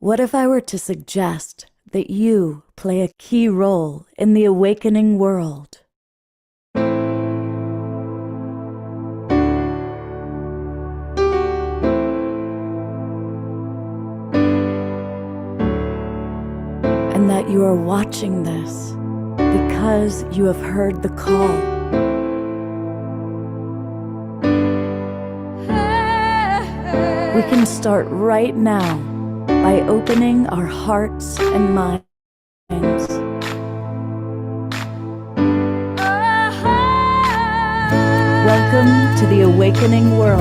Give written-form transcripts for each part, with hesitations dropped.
What if I were to suggest that you play a key role in the awakening world? And that you are watching this because you have heard the call. We can start right now by opening our hearts and minds. Welcome to the awakening world.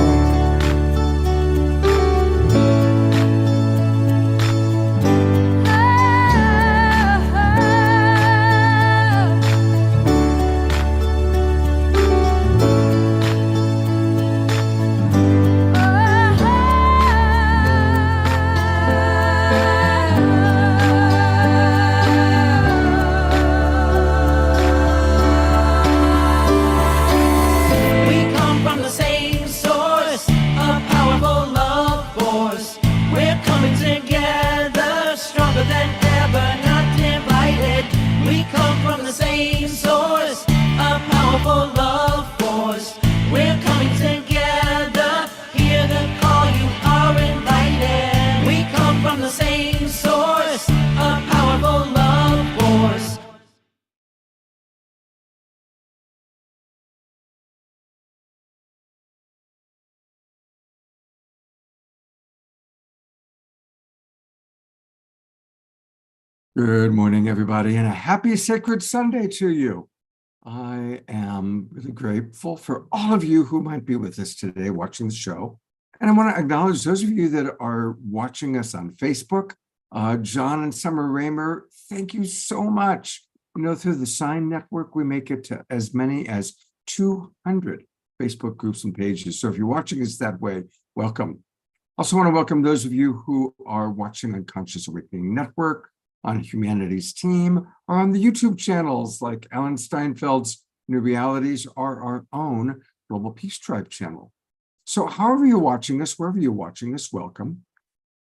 Good morning, everybody, and a happy Sacred Sunday to you. I am really grateful for all of you who might be with us today watching the show. And I want to acknowledge those of you that are watching us on Facebook. John and Summer Raymer, thank you so much. You know, through the Sign Network, we make it to as many as 200 Facebook groups and pages. So if you're watching us that way, welcome. Also want to welcome those of you who are watching on Conscious Awakening Network, on Humanity's Team, or on the YouTube channels like Alan Steinfeld's New Realities, or our own Global Peace Tribe channel. So however you're watching this, wherever you're watching this, welcome.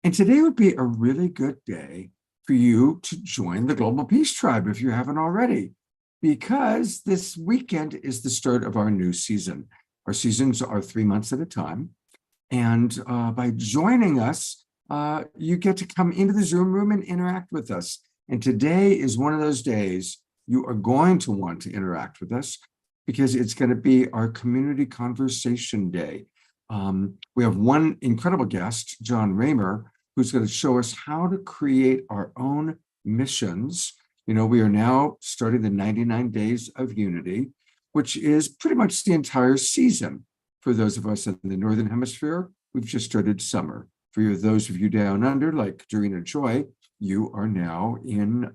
And today would be a really good day for you to join the Global Peace Tribe if you haven't already, because this weekend is the start of our new season. Our seasons are 3 months at a time. And by joining us, you get to come into the Zoom room and interact with us. And today is one of those days you are going to want to interact with us because it's going to be our community conversation day. We have one incredible guest, John Raymer, who's going to show us how to create our own missions. You know, we are now starting the 99 Days of Unity, which is pretty much the entire season. For those of us in the Northern Hemisphere, we've just started summer. For those of you down under, like Dorina Joy, you are now in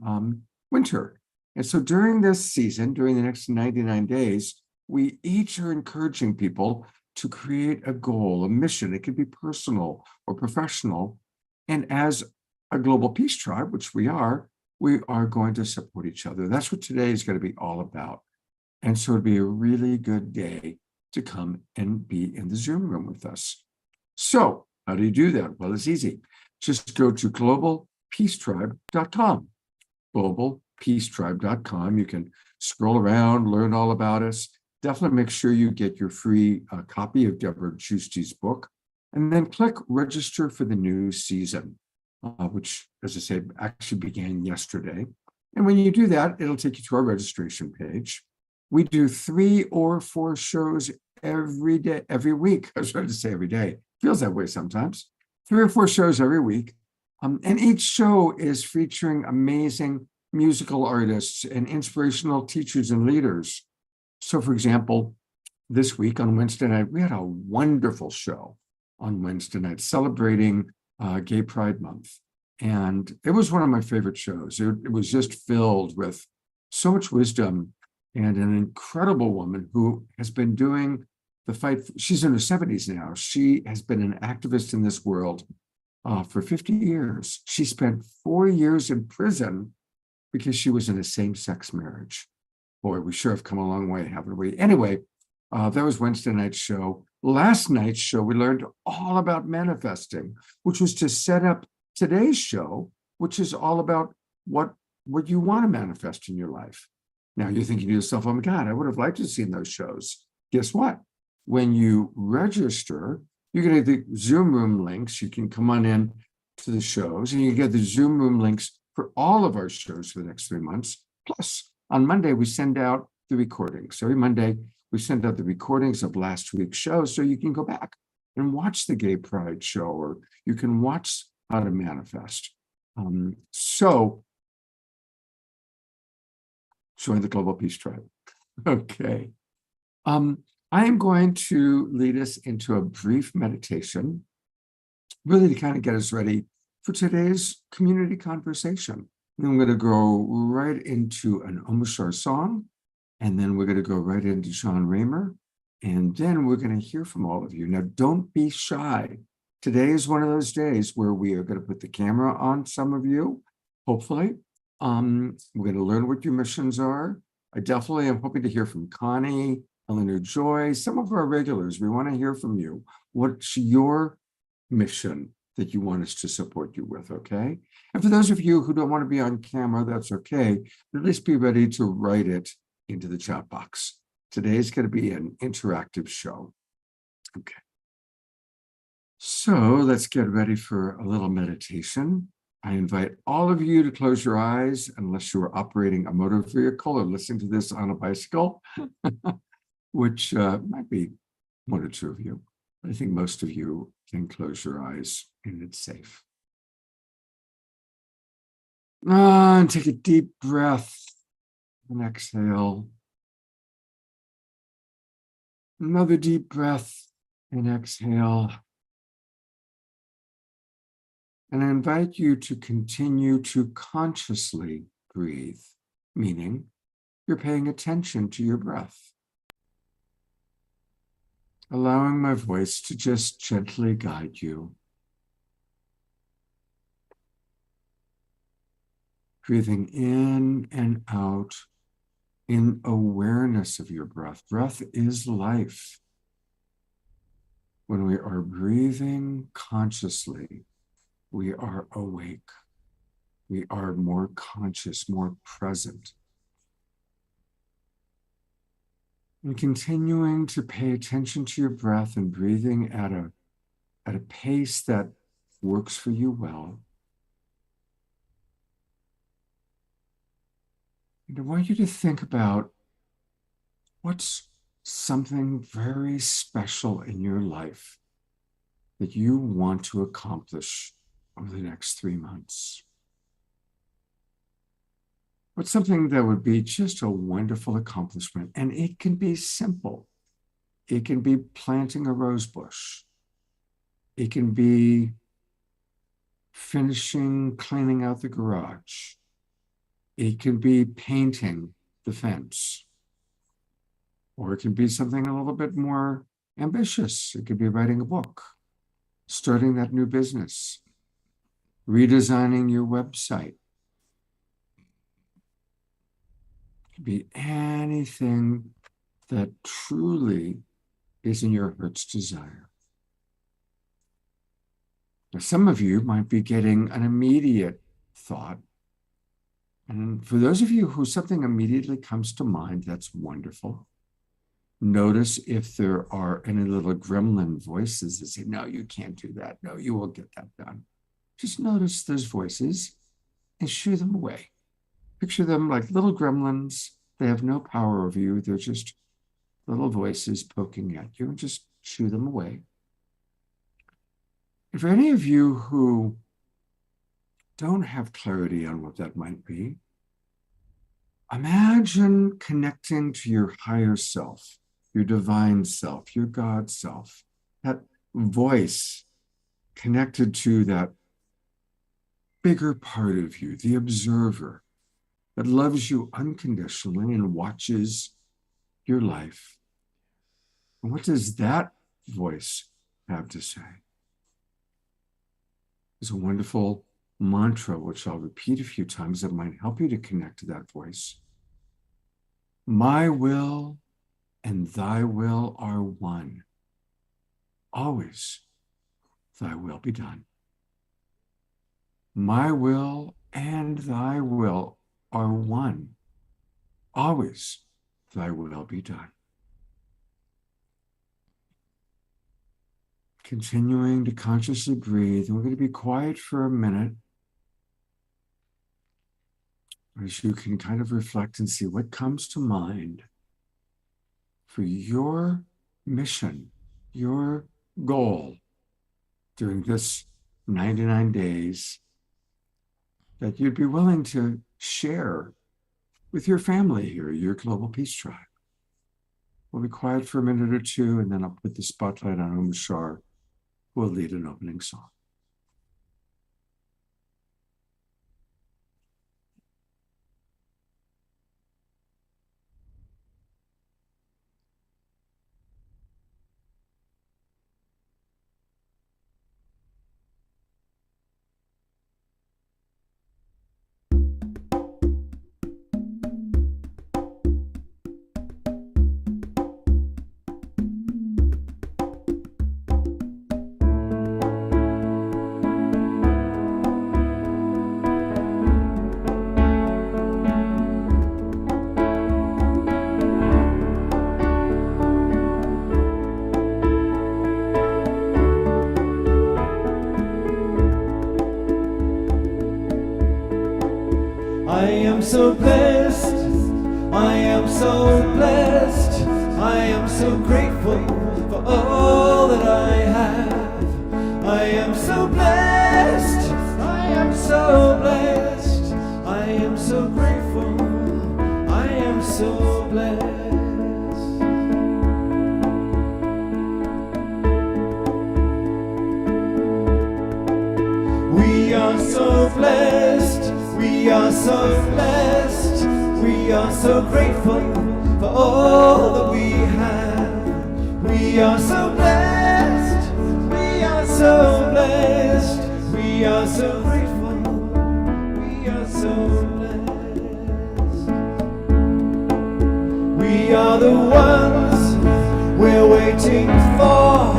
winter. And so during this season, during the next 99 days, we each are encouraging people to create a goal, a mission. It could be personal or professional. And as a Global Peace Tribe, which we are going to support each other. That's what today is going to be all about. And so it'd be a really good day to come and be in the Zoom room with us. So how do you do that? Well, it's easy. Just go to globalpeacetribe.com. Globalpeacetribe.com. You can scroll around, learn all about us. Definitely make sure you get your free copy of Deborah Giusti's book, and then click register for the new season, which, as I say, actually began yesterday. And when you do that, it'll take you to our registration page. We do 3 or 4 shows every day, every week. I was trying to say every day. Feels that way sometimes. 3 or 4 shows every week. And each show is featuring amazing musical artists and inspirational teachers and leaders. So, for example, this week on Wednesday night, we had a wonderful show on Wednesday night celebrating Gay Pride Month. And it was one of my favorite shows. It was just filled with so much wisdom and an incredible woman who has been doing the fight. She's in her 70s now. She has been an activist in this world for 50 years. She spent 4 years in prison because she was in a same-sex marriage. Boy, we sure have come a long way, haven't we? Anyway, that was Wednesday night's show. Last night's show, we learned all about manifesting, which was to set up today's show, which is all about what you want to manifest in your life. Now you're thinking to yourself, oh my God, I would have liked to have seen those shows. Guess what? When you register, you're going to get the Zoom room links. You can come on in to the shows and you get the Zoom room links for all of our shows for the next 3 months. Plus, on Monday, we send out the recordings. Every Monday, we send out the recordings of last week's show so you can go back and watch the Gay Pride show, or you can watch How to Manifest. So join the Global Peace Tribe. Okay. I am going to lead us into a brief meditation, really to kind of get us ready for today's community conversation. And I'm going to go right into an Om Shar song, and then we're going to go right into John Raymer, and then we're going to hear from all of you. Now, don't be shy. Today is one of those days where we are going to put the camera on some of you, hopefully. We're going to learn what your missions are. I definitely am hoping to hear from Connie, Eleanor Joy, some of our regulars. We want to hear from you. What's your mission that you want us to support you with, okay? And for those of you who don't want to be on camera, that's okay. At least be ready to write it into the chat box. Today is going to be an interactive show. Okay. So let's get ready for a little meditation. I invite all of you to close your eyes unless you are operating a motor vehicle or listening to this on a bicycle, which might be one or two of you. I think most of you can close your eyes and it's safe. And take a deep breath and exhale. Another deep breath and exhale. And I invite you to continue to consciously breathe, meaning you're paying attention to your breath. Allowing my voice to just gently guide you. Breathing in and out in awareness of your breath. Breath is life. When we are breathing consciously, we are awake. We are more conscious, more present. And continuing to pay attention to your breath and breathing at a pace that works for you well. And I want you to think about what's something very special in your life that you want to accomplish over the next 3 months. What's something that would be just a wonderful accomplishment? And it can be simple. It can be planting a rose bush. It can be finishing cleaning out the garage. It can be painting the fence. Or it can be something a little bit more ambitious. It could be writing a book, starting that new business, redesigning your website. It could be anything that truly is in your heart's desire. Now, some of you might be getting an immediate thought. And for those of you who something immediately comes to mind, that's wonderful. Notice if there are any little gremlin voices that say, no, you can't do that. No, you will get that done. Just notice those voices and shoo them away. Picture them like little gremlins. They have no power over you. They're just little voices poking at you, and just shoo them away. And for any of you who don't have clarity on what that might be, imagine connecting to your higher self, your divine self, your God self, that voice connected to that bigger part of you, the observer that loves you unconditionally and watches your life. And what does that voice have to say? There's a wonderful mantra, which I'll repeat a few times, that might help you to connect to that voice. My will and thy will are one. Always thy will be done. My will and thy will are one. Always thy will be done. Continuing to consciously breathe. And we're going to be quiet for a minute as you can kind of reflect and see what comes to mind for your mission, your goal during this 99 days that you'd be willing to share with your family here, your Global Peace Tribe. We'll be quiet for a minute or two, and then I'll put the spotlight on Om Shar, who will lead an opening song. I am so blessed, I am so blessed, I am so grateful for all that I have. I am so blessed, I am so blessed, I am so grateful, I am so blessed. We are so blessed, we are so blessed, we are so grateful for all that we have. We are so blessed, we are so blessed, we are so grateful, we are so blessed. We are the ones we're waiting for.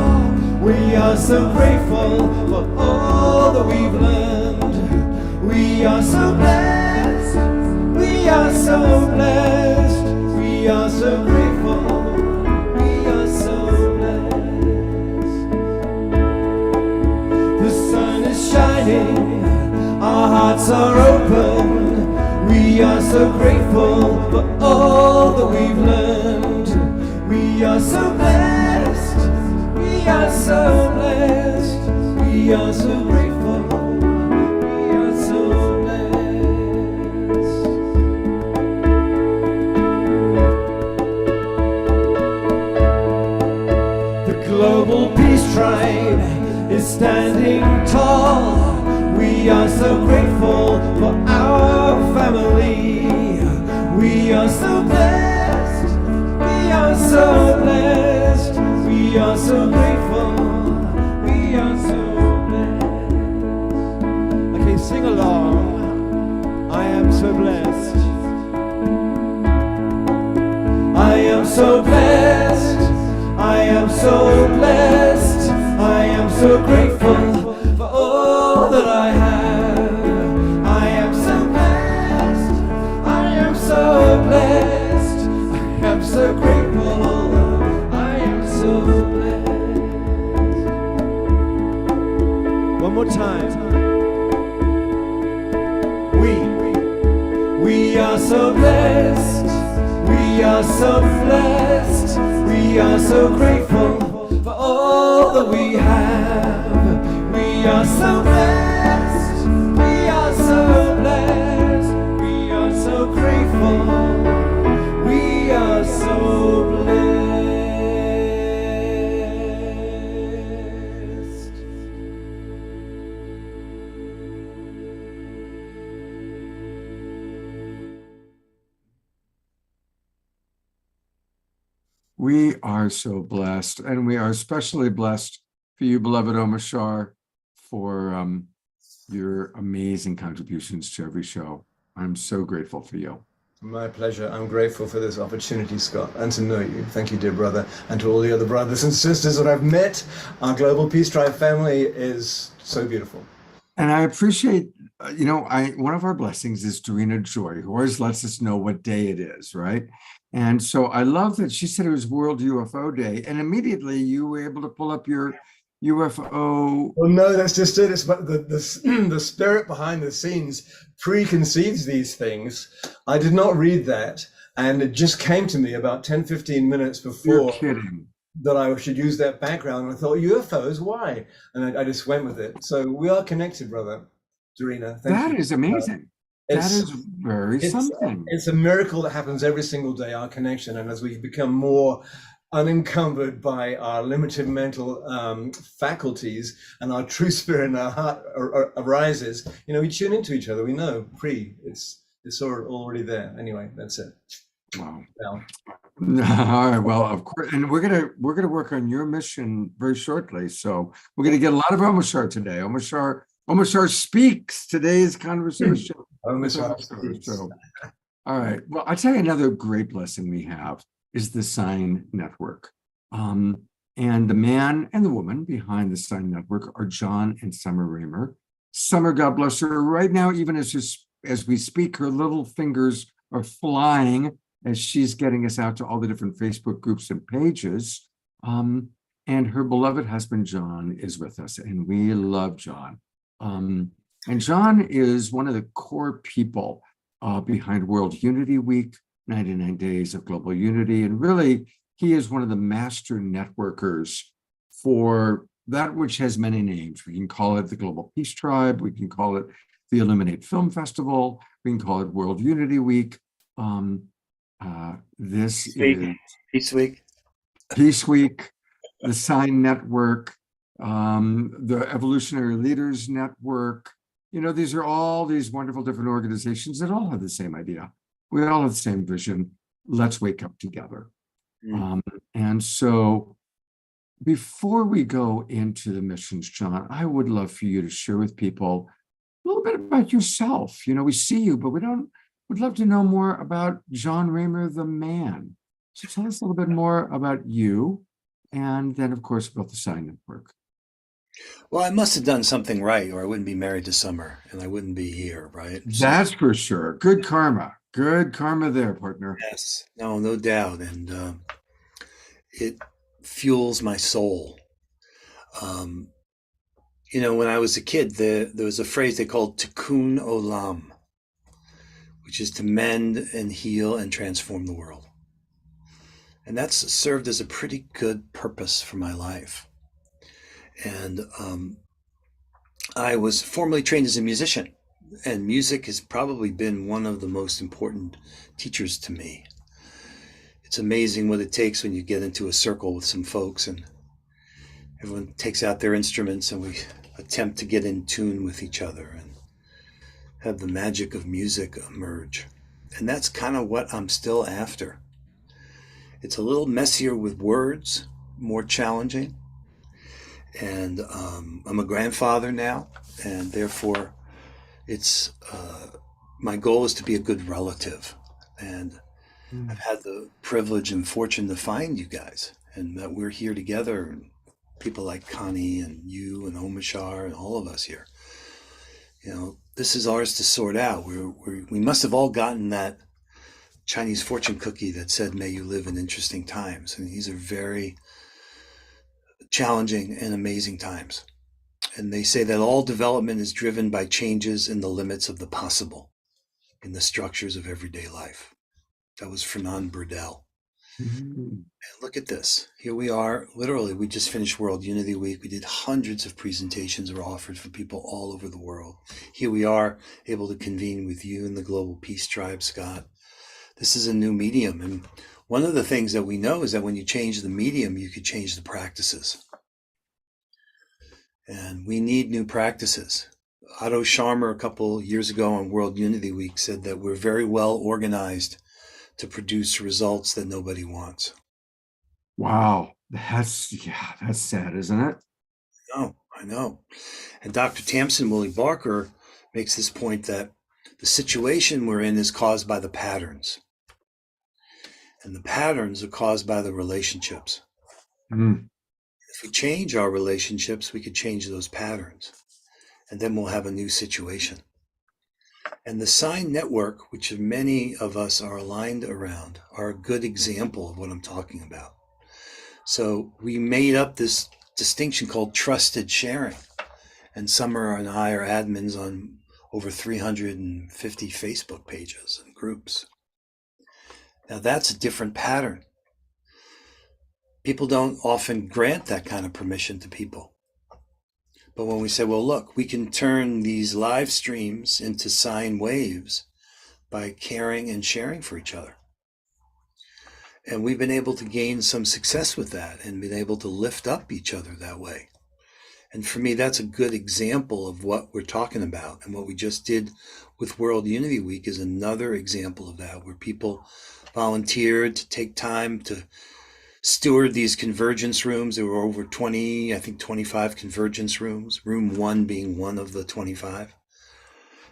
We are so grateful for all that we've learned. We are so blessed, we are so blessed, we are so grateful, we are so blessed. The sun is shining, our hearts are open. We are so grateful for all that we've learned. We are so blessed, we are so blessed, we are so grateful. Global Peace Tribe is standing tall. We are so grateful for our family. We are so blessed, we are so blessed, we are so grateful, we are so blessed. Okay, sing along. I am so blessed, I am so blessed, I am so blessed, I am so grateful for all that I have. I am so blessed, I am so blessed, I am so grateful, I am so blessed. One more time. We are so blessed, we are so blessed, we are so grateful for all that we have. We are so blessed, we are so blessed, we are so grateful, we are so blessed. We are so blessed, and we are especially blessed for you, beloved Om Shar, for your amazing contributions to every show. I'm so grateful for you. My pleasure. I'm grateful for this opportunity, Scott, and to know you. Thank you, dear brother, and to all the other brothers and sisters that I've met. Our Global Peace Tribe family is so beautiful. And I appreciate one of our blessings is Dorina Joy, who always lets us know what day it is, right? And so I love that she said it was World UFO Day, and immediately you were able to pull up your UFO. Well, no, that's just it. It's but the spirit behind the scenes preconceives these things. I did not read that, and it just came to me about 10, 15 minutes You're before kidding. that I should use that background. And I thought, UFOs, why? And I just went with it. So we are connected, brother. Dorina, thank you. That is amazing. That It's- is very something. It's a miracle that happens every single day, our connection. And as we become more unencumbered by our limited mental faculties and our true spirit in our heart arises, we tune into each other. We know it's already there. Anyway, that's it. Wow. Now, All right. Well, of course, and we're gonna work on your mission very shortly. So we're gonna get a lot of Omashar today. Omashar speaks today's conversation. Omashar So, all right. Well, I'll tell you another great blessing we have is the Sign Network. And the man and the woman behind the Sign Network are John and Summer Raymer. Summer, God bless her. Right now, even as we speak, her little fingers are flying as she's getting us out to all the different Facebook groups and pages. And her beloved husband, John, is with us, and we love John. And John is one of the core people behind World Unity Week, 99 Days of Global Unity. And really, he is one of the master networkers for that which has many names. We can call it the Global Peace Tribe. We can call it the Illuminate Film Festival. We can call it World Unity Week. This is Peace Week. Peace Week, the Sign Network, the Evolutionary Leaders Network. These are all these wonderful different organizations that all have the same idea. We all have the same vision. Let's wake up together. And so before we go into the missions, John, I would love for you to share with people a little bit about yourself. We see you, but we'd love to know more about John Raymer, the man. So tell us a little bit more about you, and then, of course, about the Sign Network. Well, I must have done something right, or I wouldn't be married to Summer, and I wouldn't be here, right? That's for sure. Good karma. Good karma there, partner. Yes, no doubt, and it fuels my soul. When I was a kid, there was a phrase they called tikkun olam, which is to mend and heal and transform the world. And that's served as a pretty good purpose for my life. And I was formerly trained as a musician, and music has probably been one of the most important teachers to me. It's amazing what it takes when you get into a circle with some folks and everyone takes out their instruments and we attempt to get in tune with each other and have the magic of music emerge. And that's kind of what I'm still after. It's a little messier with words, more challenging. And I'm a grandfather now, and therefore it's my goal is to be a good relative. And I've had the privilege and fortune to find you guys, and that we're here together, and people like Connie and you and Omashar and all of us here. This is ours to sort out. We must have all gotten that Chinese fortune cookie that said, "May you live in interesting times." And these are very challenging and amazing times. And they say that all development is driven by changes in the limits of the possible, in the structures of everyday life. That was Fernand Braudel. And look at this. Here we are. Literally, we just finished World Unity Week. We did hundreds of presentations were offered for people all over the world. Here we are, able to convene with you in the Global Peace Tribe, Scott. This is a new medium. And one of the things that we know is that when you change the medium, you could change the practices. And we need new practices. Otto Scharmer, a couple years ago on World Unity Week, said that we're very well organized to produce results that nobody wants. Wow. That's sad, isn't it? No, I know. And Dr. Tamsin Willie Barker makes this point that the situation we're in is caused by the patterns. And the patterns are caused by the relationships. If we change our relationships, we could change those patterns. And then we'll have a new situation. And the Sign Network, which many of us are aligned around, are a good example of what I'm talking about. So we made up this distinction called trusted sharing. And Summer and I are admins on over 350 Facebook pages and groups. Now that's a different pattern. People don't often grant that kind of permission to people. But when we say, well, look, we can turn these live streams into sine waves by caring and sharing for each other. And we've been able to gain some success with that and been able to lift up each other that way. And for me, that's a good example of what we're talking about. And what we just did with World Unity Week is another example of that, where people volunteered to take time to steward these convergence rooms. There were over 20, I think 25 convergence rooms, room 1 being one of the 25.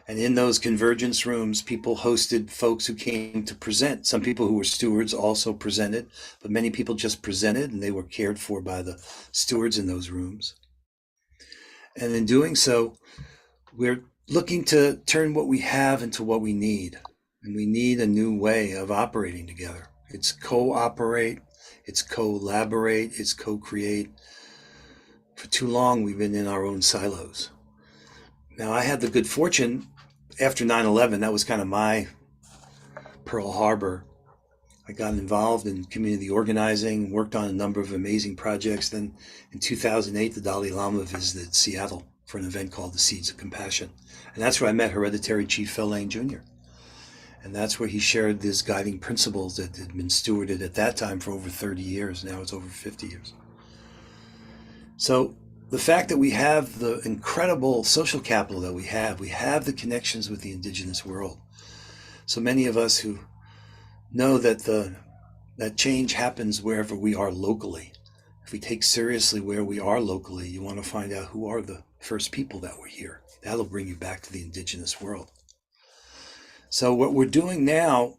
And in those convergence rooms, people hosted folks who came to present. Some people who were stewards also presented, but many people just presented and they were cared for by the stewards in those rooms. And in doing so, we're looking to turn what we have into what we need. And we need a new way of operating together. It's cooperate, it's collaborate, it's co-create. For too long, we've been in our own silos. Now, I had the good fortune, after 9/11, that was kind of my Pearl Harbor. I got involved in community organizing, worked on a number of amazing projects. Then in 2008, the Dalai Lama visited Seattle for an event called the Seeds of Compassion. And that's where I met Hereditary Chief Phil Lane Jr. And that's where he shared these guiding principles that had been stewarded at that time for over 30 years. Now it's over 50 years. So the fact that we have the incredible social capital that we have the connections with the indigenous world. So many of us who know that that change happens wherever we are locally. If we take seriously where we are locally, you want to find out who are the first people that were here. That'll bring you back to the indigenous world. So what we're doing now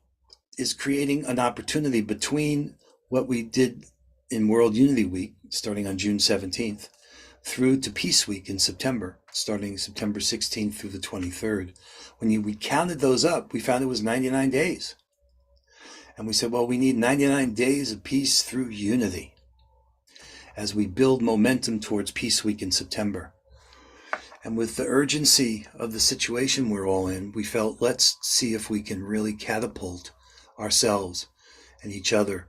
is creating an opportunity between what we did in World Unity Week, starting on June 17th, through to Peace Week in September, starting September 16th through the 23rd. When we counted those up, we found it was 99 days. And we said, well, we need 99 days of peace through unity as we build momentum towards Peace Week in September. And with the urgency of the situation we're all in, we felt, let's see if we can really catapult ourselves and each other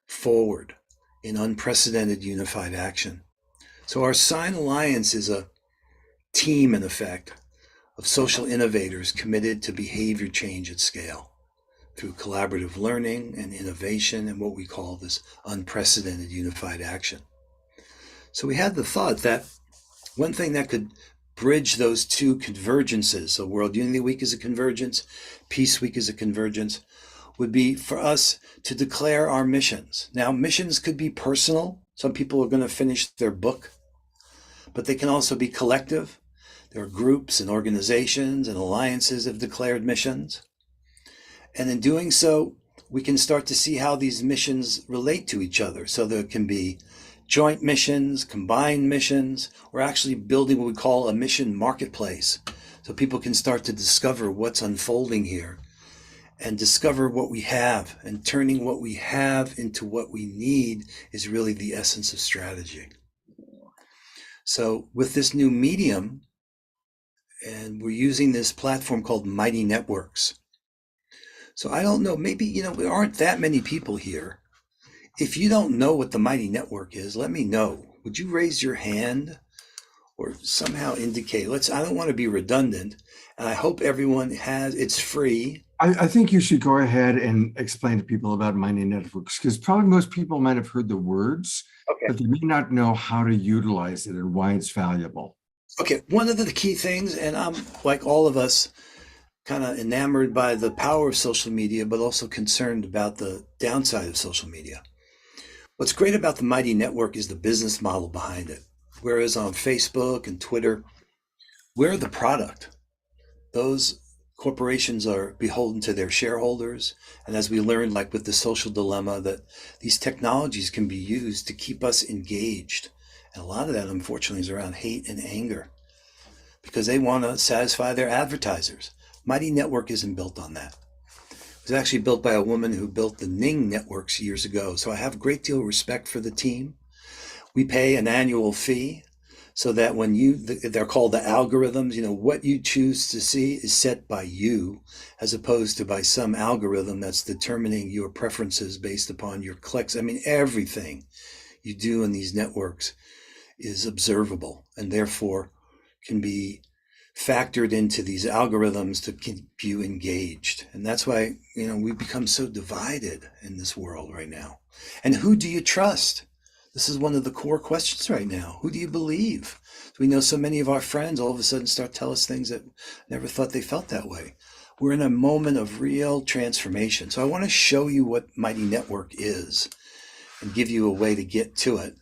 forward in unprecedented unified action. So our Sign Alliance is a team, in effect, of social innovators committed to behavior change at scale through collaborative learning and innovation and what we call this unprecedented unified action. So we had the thought that one thing that could bridge those two convergences, so World Unity Week is a convergence, Peace Week is a convergence, would be for us to declare our missions. Now, missions could be personal. Some people are going to finish their book, but they can also be collective. There are groups and organizations and alliances that have declared missions. And in doing so, we can start to see how these missions relate to each other. So there can be joint missions, combined missions. We're actually building what we call a mission marketplace. So people can start to discover what's unfolding here and discover what we have. And turning what we have into what we need is really the essence of strategy. So with this new medium, and we're using this platform called Mighty Networks. So I don't know, maybe, there aren't that many people here. If you don't know what the Mighty Network is, let me know. Would you raise your hand or somehow indicate? I don't want to be redundant, and I hope everyone it's free. I think you should go ahead and explain to people about Mighty Networks, because probably most people might have heard the words, Okay. but they may not know how to utilize it and why it's valuable. Okay, one of the key things, and I'm like all of us, kind of enamored by the power of social media, but also concerned about the downside of social media. What's great about the Mighty Network is the business model behind it. Whereas on Facebook and Twitter, we're the product. Those corporations are beholden to their shareholders. And as we learned, like with the social dilemma, that these technologies can be used to keep us engaged. And a lot of that, unfortunately, is around hate and anger because they want to satisfy their advertisers. Mighty Network isn't built on that. It was actually built by a woman who built the Ning networks years ago. So I have a great deal of respect for the team. We pay an annual fee so that when they're called the algorithms, what you choose to see is set by you, as opposed to by some algorithm that's determining your preferences based upon your clicks. I mean, everything you do in these networks is observable and therefore can be factored into these algorithms to keep you engaged. And that's why, we've become so divided in this world right now. And who do you trust? This is one of the core questions right now. Who do you believe? We know so many of our friends all of a sudden start telling us things that never thought they felt that way. We're in a moment of real transformation. So I want to show you what Mighty Network is and give you a way to get to it.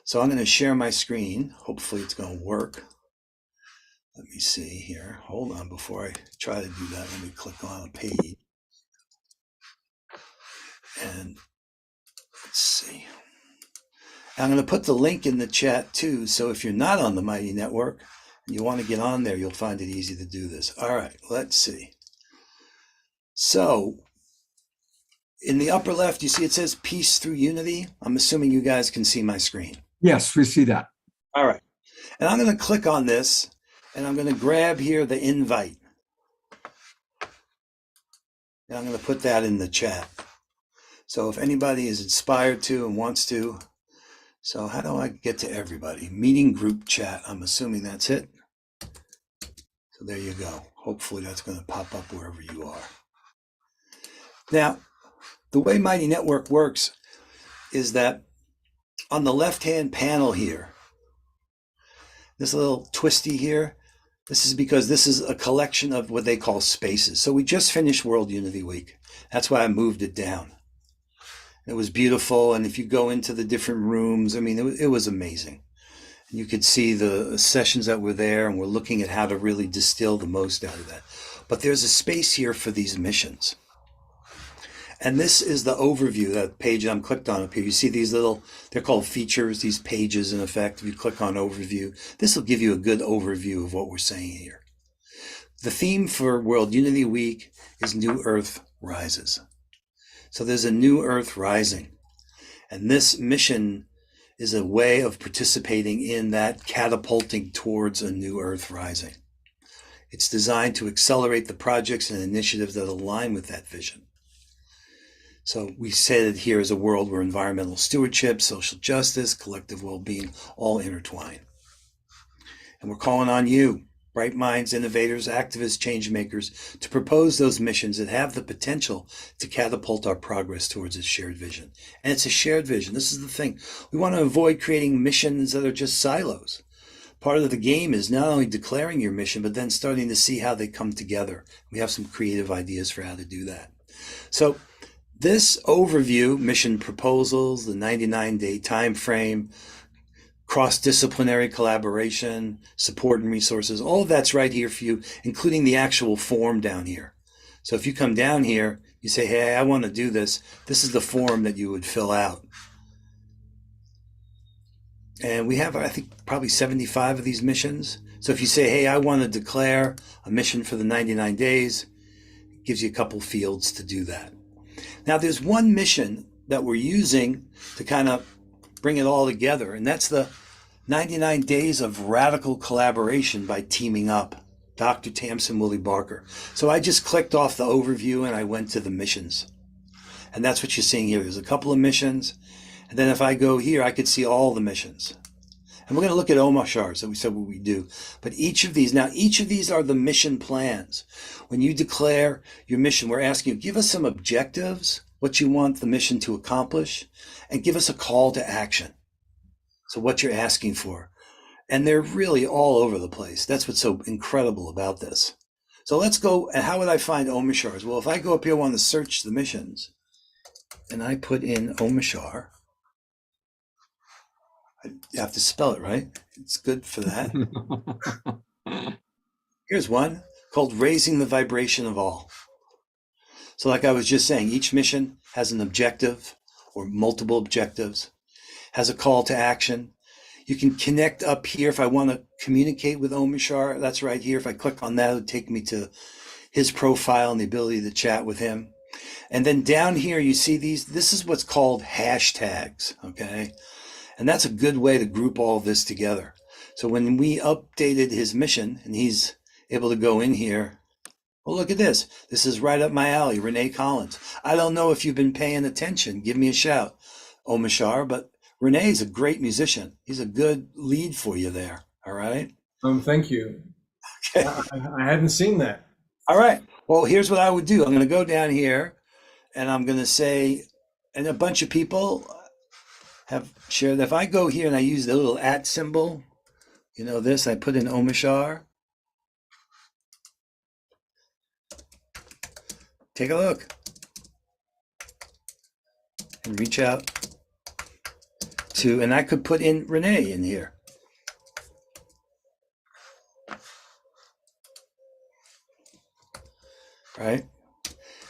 So I'm going to share my screen. Hopefully it's going to work. Let me see here. Hold on before I try to do that. Let me click on a page. And let's see. I'm going to put the link in the chat too. So if you're not on the Mighty Network and you want to get on there, you'll find it easy to do this. All right, let's see. So in the upper left, you see it says Peace Through Unity. I'm assuming you guys can see my screen. Yes, we see that. All right. And I'm going to click on this. And I'm going to grab here the invite. And I'm going to put that in the chat. So if anybody is inspired to and wants to. So how do I get to everybody? Meeting group chat. I'm assuming that's it. So there you go. Hopefully that's going to pop up wherever you are. Now, the way Mighty Network works is that on the left-hand panel here, this little twisty here, this is because this is a collection of what they call spaces. So we just finished World Unity Week. That's why I moved it down. It was beautiful. And if you go into the different rooms, I mean, it was amazing. And you could see the sessions that were there, and we're looking at how to really distill the most out of that. But there's a space here for these missions. And this is the overview, that page I'm clicked on up here. You see these little, they're called features, these pages in effect. If you click on overview, this will give you a good overview of what we're saying here. The theme for World Unity Week is New Earth Rises. So there's a new Earth rising. And this mission is a way of participating in that, catapulting towards a new Earth rising. It's designed to accelerate the projects and initiatives that align with that vision. So we say that here is a world where environmental stewardship, social justice, collective well-being all intertwine. And we're calling on you, bright minds, innovators, activists, change makers, to propose those missions that have the potential to catapult our progress towards a shared vision. And it's a shared vision. This is the thing. We want to avoid creating missions that are just silos. Part of the game is not only declaring your mission, but then starting to see how they come together. We have some creative ideas for how to do that. So this overview, mission proposals, the 99-day time frame, cross-disciplinary collaboration, support and resources, all of that's right here for you, including the actual form down here. So if you come down here, you say, hey, I want to do this. This is the form that you would fill out. And we have, I think, probably 75 of these missions. So if you say, hey, I want to declare a mission for the 99 days, it gives you a couple fields to do that. Now, there's one mission that we're using to kind of bring it all together, and that's the 99 Days of Radical Collaboration by Teaming Up, Dr. Tamsin Willie Barker. So I just clicked off the overview and I went to the missions. And that's what you're seeing here. There's a couple of missions. And then if I go here, I could see all the missions. And we're going to look at Omashar, so we said what we do. But each of these are the mission plans. When you declare your mission, we're asking you, give us some objectives, what you want the mission to accomplish, and give us a call to action. So what you're asking for. And they're really all over the place. That's what's so incredible about this. So let's go, and how would I find Omashars? Well, if I go up here, I want to search the missions, and I put in Omashar, you have to spell it right. It's good for that. Here's one called Raising the Vibration of All. So like I was just saying, each mission has an objective or multiple objectives, has a call to action. You can connect up here if I want to communicate with Omashar. That's right here. If I click on that, it would take me to his profile and the ability to chat with him. And then down here, you see this is what's called hashtags, okay? And that's a good way to group all this together. So when we updated his mission and he's able to go in here, well, look at this. This is right up my alley, Renee Collins. I don't know if you've been paying attention. Give me a shout, Omashar, but Renee's a great musician. He's a good lead for you there, all right? Thank you. Okay. I hadn't seen that. All right. Well, here's what I would do. I'm going to go down here and I'm going to say, and a bunch of people have shared that if I go here and I use the little @ symbol, you know this, I put in Omashar. Take a look and reach out to, and I could put in Renee in here. Right?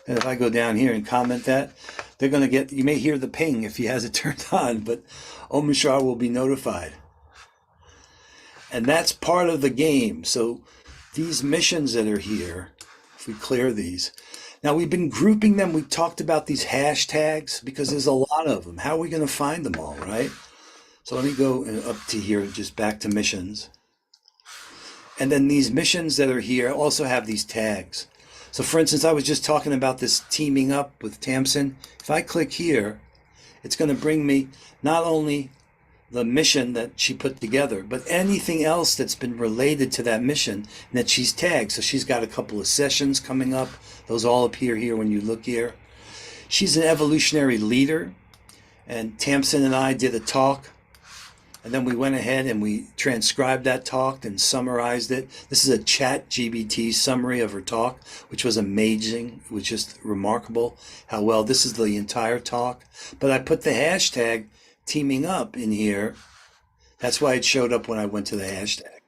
And if I go down here and comment that, they're going to get, you may hear the ping if he has it turned on, but Omashar will be notified. And that's part of the game. So these missions that are here, if we clear these, now we've been grouping them. We talked about these hashtags because there's a lot of them. How are we going to find them all, right? So let me go up to here, just back to missions. And then these missions that are here also have these tags. So for instance, I was just talking about this teaming up with Tamsin. If I click here, it's going to bring me not only the mission that she put together, but anything else that's been related to that mission and that she's tagged. So she's got a couple of sessions coming up. Those all appear here when you look here. She's an evolutionary leader, and Tamsin and I did a talk. And then we went ahead and we transcribed that talk and summarized it. This is a ChatGPT summary of her talk, which was amazing. It was just remarkable how well, this is the entire talk. But I put the hashtag teaming up in here. That's why it showed up when I went to the hashtag.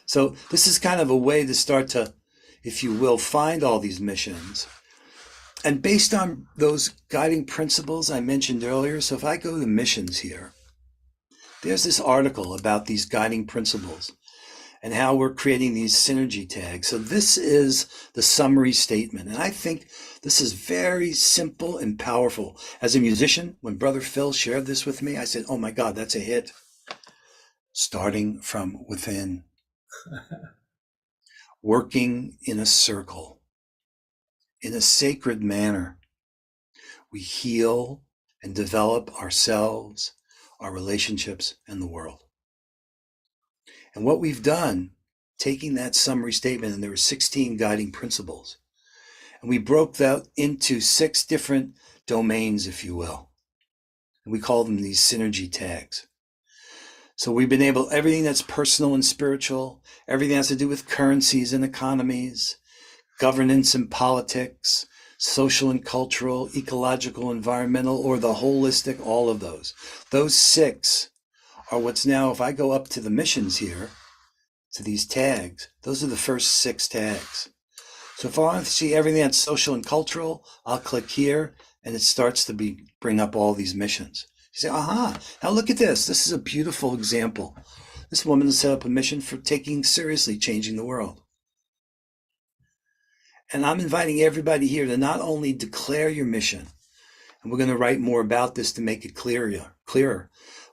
So this is kind of a way to start to, if you will, find all these missions. And based on those guiding principles I mentioned earlier, so if I go to missions here, there's this article about these guiding principles and how we're creating these synergy tags. So this is the summary statement. And I think this is very simple and powerful. As a musician, when Brother Phil shared this with me, I said, oh my God, that's a hit. Starting from within. Working in a circle. In a sacred manner. We heal and develop ourselves, our relationships, and the world. And what we've done, taking that summary statement, and there were 16 guiding principles, and we broke that into 6 different domains, if you will. And we call them these synergy tags. So we've been able, everything that's personal and spiritual, everything that has to do with currencies and economies, governance and politics, social and cultural, ecological, environmental, or the holistic, all of those. Those 6 are what's now, if I go up to the missions here, to these tags, those are the first 6 tags. So if I want to see everything that's social and cultural, I'll click here and it starts to bring up all these missions. You say, aha, now look at this. This is a beautiful example. This woman has set up a mission for taking seriously changing the world. And I'm inviting everybody here to not only declare your mission, and we're going to write more about this to make it clearer,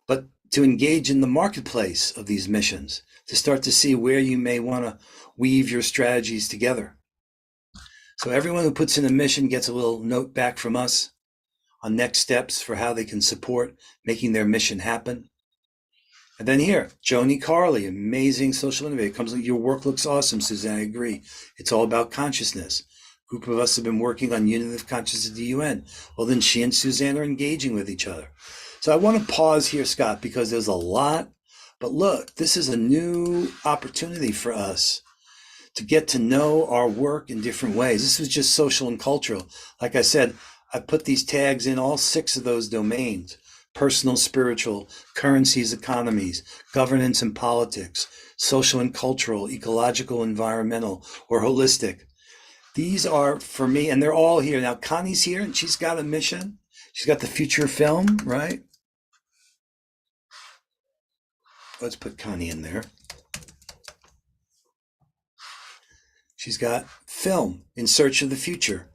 but to engage in the marketplace of these missions, to start to see where you may want to weave your strategies together. So everyone who puts in a mission gets a little note back from us on next steps for how they can support making their mission happen. And then here, Joni Carley, amazing social innovator, comes, your work looks awesome, Suzanne, I agree. It's all about consciousness. A group of us have been working on unity of consciousness at the UN. Well, then she and Suzanne are engaging with each other. So I want to pause here, Scott, because there's a lot, but look, this is a new opportunity for us to get to know our work in different ways. This was just social and cultural. Like I said, I put these tags in all 6 of those domains: personal, spiritual, currencies, economies, governance and politics, social and cultural, ecological, environmental, or holistic. These are for me, and they're all here. Now, Connie's here, and she's got a mission. She's got the future film, right? Let's put Connie in there. She's got film, In Search of the Future.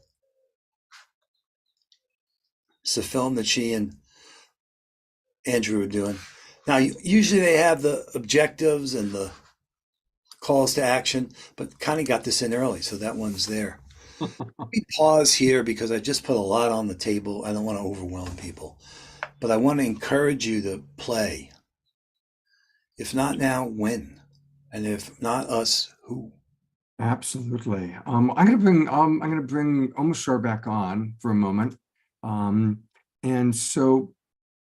It's a film that she and Andrew are doing. Now, usually they have the objectives and the calls to action, but Connie got this in early, so that one's there. Let me pause here because I just put a lot on the table. I don't want to overwhelm people, but I want to encourage you to play. If not now, when? And if not us, who? Absolutely. I'm gonna bring Omashar back on for a moment. And so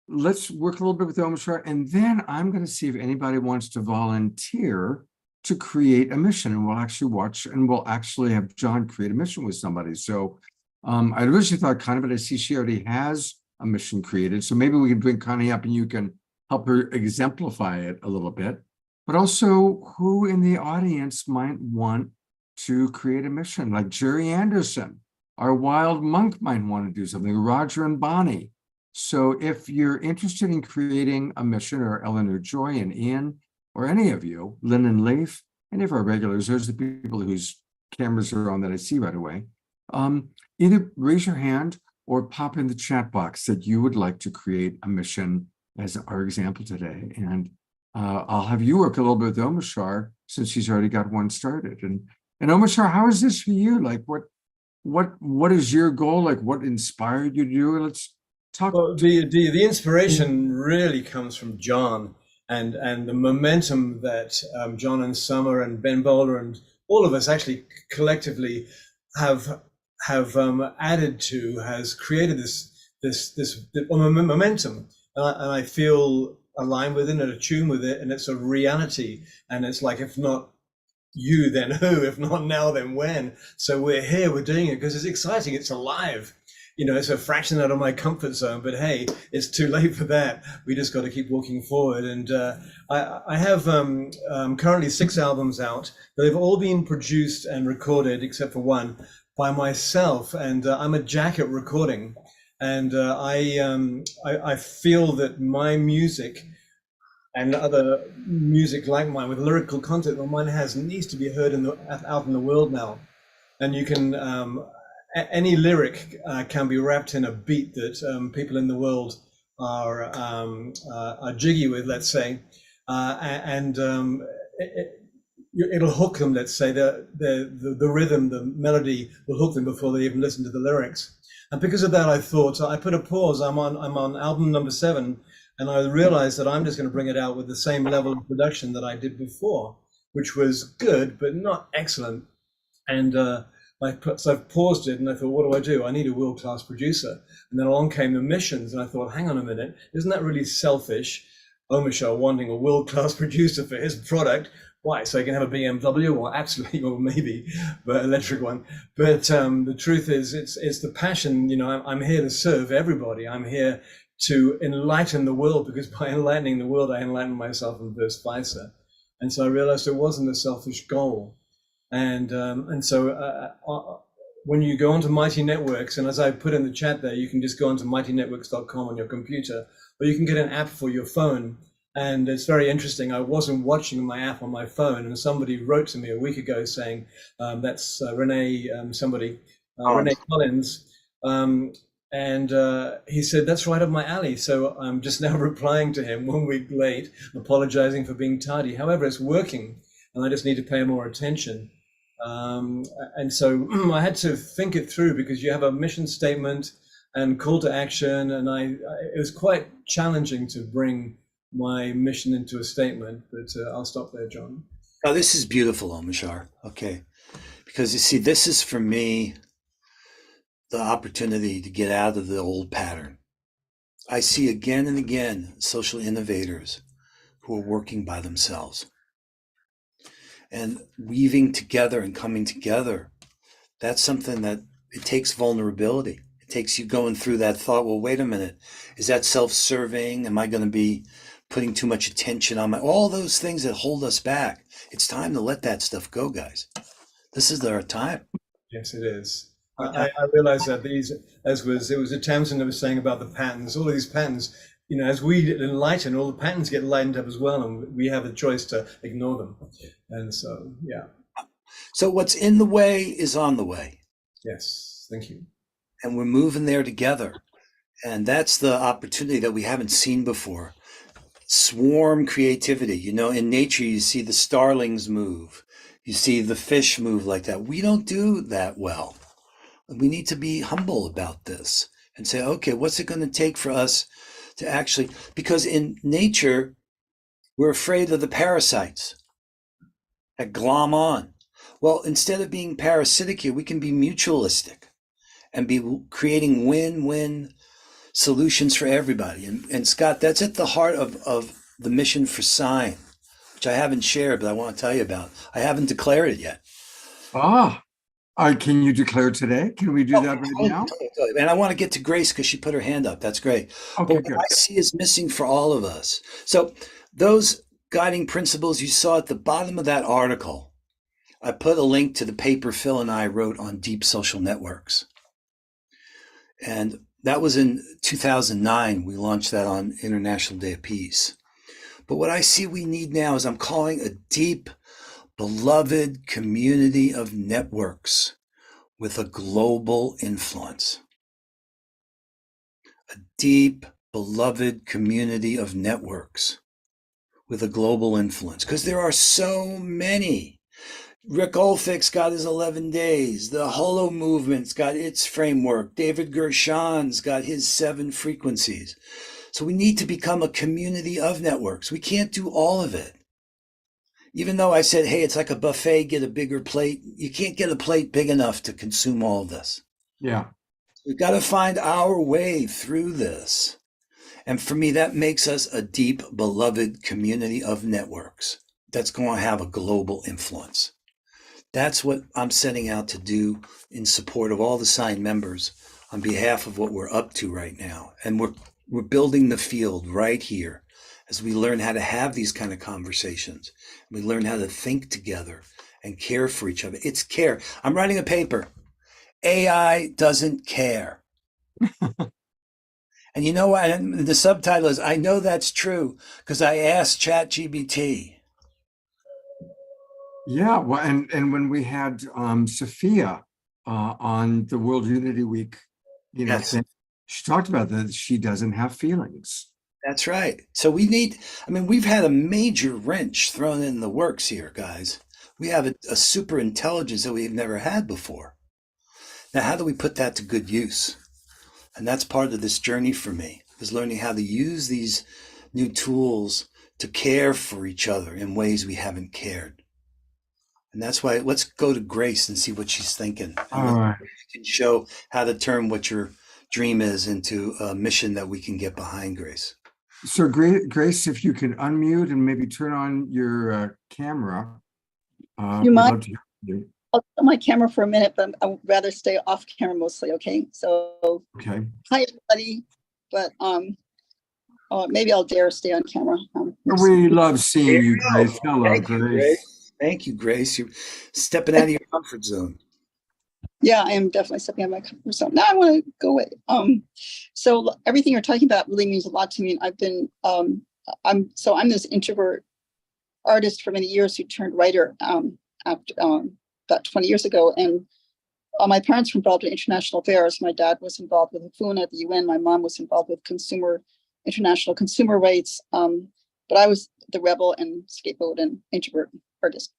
let's work a little bit with Omashar, and then I'm going to see if anybody wants to volunteer to create a mission, and we'll actually watch, and we'll actually have John create a mission with somebody. So I originally thought Connie, but I see she already has a mission created. So maybe we can bring Connie up and you can help her exemplify it a little bit. But also, who in the audience might want to create a mission? Like Jerry Anderson, our wild monk might want to do something, Roger and Bonnie. So if you're interested in creating a mission, or Eleanor Joy and Ian, or any of you, Lynn and Leif, any of our regulars, those are the people whose cameras are on that I see right away, either raise your hand or pop in the chat box that you would like to create a mission as our example today. And I'll have you work a little bit with Omashar since she's already got one started. And Omashar, how is this for you? Like what is your goal? Like what inspired you to do it? Let's talk. Well, the inspiration really comes from John and the momentum that John and Summer and Ben Bowler and all of us actually collectively have added to, has created this momentum, and I feel aligned with it and attuned with it, and it's a reality. And it's like, if not you, then who? If not now, then when? So we're here, we're doing it because it's exciting, it's alive. You know, it's a fraction out of my comfort zone, but hey, it's too late for that. We just got to keep walking forward. And I have currently 6 albums out. They've all been produced and recorded, except for one, by myself. And I'm a jack at recording. And I feel that my music and other music like mine, with lyrical content that mine has, needs to be heard out in the world now. And you can, any lyric can be wrapped in a beat that people in the world are jiggy with, let's say, and it'll hook them. Let's say the rhythm, the melody will hook them before they even listen to the lyrics. And because of that, I thought, I put a pause. I'm on album number 7, and I realized that I'm just going to bring it out with the same level of production that I did before, which was good but not excellent. And so I've paused it, and I thought, what do? I need a world-class producer. And then along came the missions, and I thought, hang on a minute, isn't that really selfish? Omashar wanting a world-class producer for his product. Why? So he can have a BMW? Well, absolutely, or maybe, but electric one. But the truth is, it's the passion. You know, I'm here to serve everybody. I'm here to enlighten the world, because by enlightening the world, I enlighten myself and vice versa. And so I realized it wasn't a selfish goal. And so when you go onto Mighty Networks, and as I put in the chat there, you can just go onto mightynetworks.com on your computer, or you can get an app for your phone. And it's very interesting. I wasn't watching my app on my phone, and somebody wrote to me a week ago saying, that's Renee, Renee Collins. And he said, that's right up my alley. So I'm just now replying to him 1 week late, apologizing for being tardy. However, it's working, and I just need to pay more attention. And so I had to think it through, because you have a mission statement and call to action. And it was quite challenging to bring my mission into a statement, but I'll stop there, John. Oh, this is beautiful, Omashar. Okay. Because you see, this is for me the opportunity to get out of the old pattern. I see again and again social innovators who are working by themselves and weaving together and coming together. That's something that it takes vulnerability. It takes you going through that thought, well, wait a minute, is that self-serving? Am I going to be putting too much attention on all those things that hold us back? It's time to let that stuff go, guys. This is our time. Yes, it is. I realized that it was a Tamsin that was saying about the patterns, all of these patterns, you know, as we enlighten, all the patterns get lightened up as well, and we have a choice to ignore them. And so, yeah. So what's in the way is on the way, Yes, thank you. and we're moving there together. And that's the opportunity that we haven't seen before. Swarm creativity. You know, in nature, you see the starlings move. You see the fish move like that. We don't do that well. We need to be humble about this and say, okay, what's it going to take for us to actually, because in nature, we're afraid of the parasites that glom on. Well, instead of being parasitic here, we can be mutualistic and be creating win-win solutions for everybody. And Scott, that's at the heart of the mission for Sign, which I haven't shared, but I want to tell you about. I haven't declared it yet. Can you declare today? Can we do that right now? And I want to get to Grace because she put her hand up. That's great. Okay, But good. what I see is missing for all of us. So those guiding principles you saw at the bottom of that article, I put a link to the paper Phil and I wrote on deep social networks. And that was in 2009. We launched that on International Day of Peace. But what I see we need now is I'm calling a deep, beloved community of networks with a global influence. A deep, beloved community of networks with a global influence. Because there are so many. Rick Olfik's got his 11 days. The Holo Movement's got its framework. David Gershon's got his 7 frequencies. So we need to become a community of networks. We can't do all of it. Even though I said, hey, it's like a buffet, get a bigger plate. You can't get a plate big enough to consume all of this. Yeah. We've got to find our way through this. And for me, that makes us a deep, beloved community of networks that's going to have a global influence. That's what I'm setting out to do in support of all the Sign members on behalf of what we're up to right now. And we're building the field right here as we learn how to have these kind of conversations. We learn how to think together and care for each other. It's care. I'm writing a paper. AI doesn't care. And you know what? And the subtitle is, I know that's true because I asked ChatGPT. Yeah, well, and when we had Sophia on the World Unity Week, Yes. thing, she talked about that she doesn't have feelings. That's right. So we've had a major wrench thrown in the works here, guys. We have a super intelligence that we've never had before. Now, how do we put that to good use? And that's part of this journey for me, is learning how to use these new tools to care for each other in ways we haven't cared. And that's why let's go to Grace and see what she's thinking. All right. We can show how to turn what your dream is into a mission that we can get behind, Grace. So Grace, if you can unmute and maybe turn on your camera. You we'd mind? love to hear from you. I'll put my camera for a minute, but I would rather stay off camera mostly. Okay, so Okay. hi everybody, but maybe I'll dare stay on camera. We love seeing you, Grace. Hello, Thank you, Grace. Thank you, Grace. You're stepping out of your comfort zone. Yeah, I am definitely stepping out of my comfort zone. Now I want to go away. So everything you're talking about really means a lot to me. And I've been I'm this introvert artist for many years who turned writer after about 20 years ago. And my parents were involved in international affairs. My dad was involved with HFUNA at the UN. My mom was involved with international consumer rights. But I was the rebel and scapegoat and introvert artist.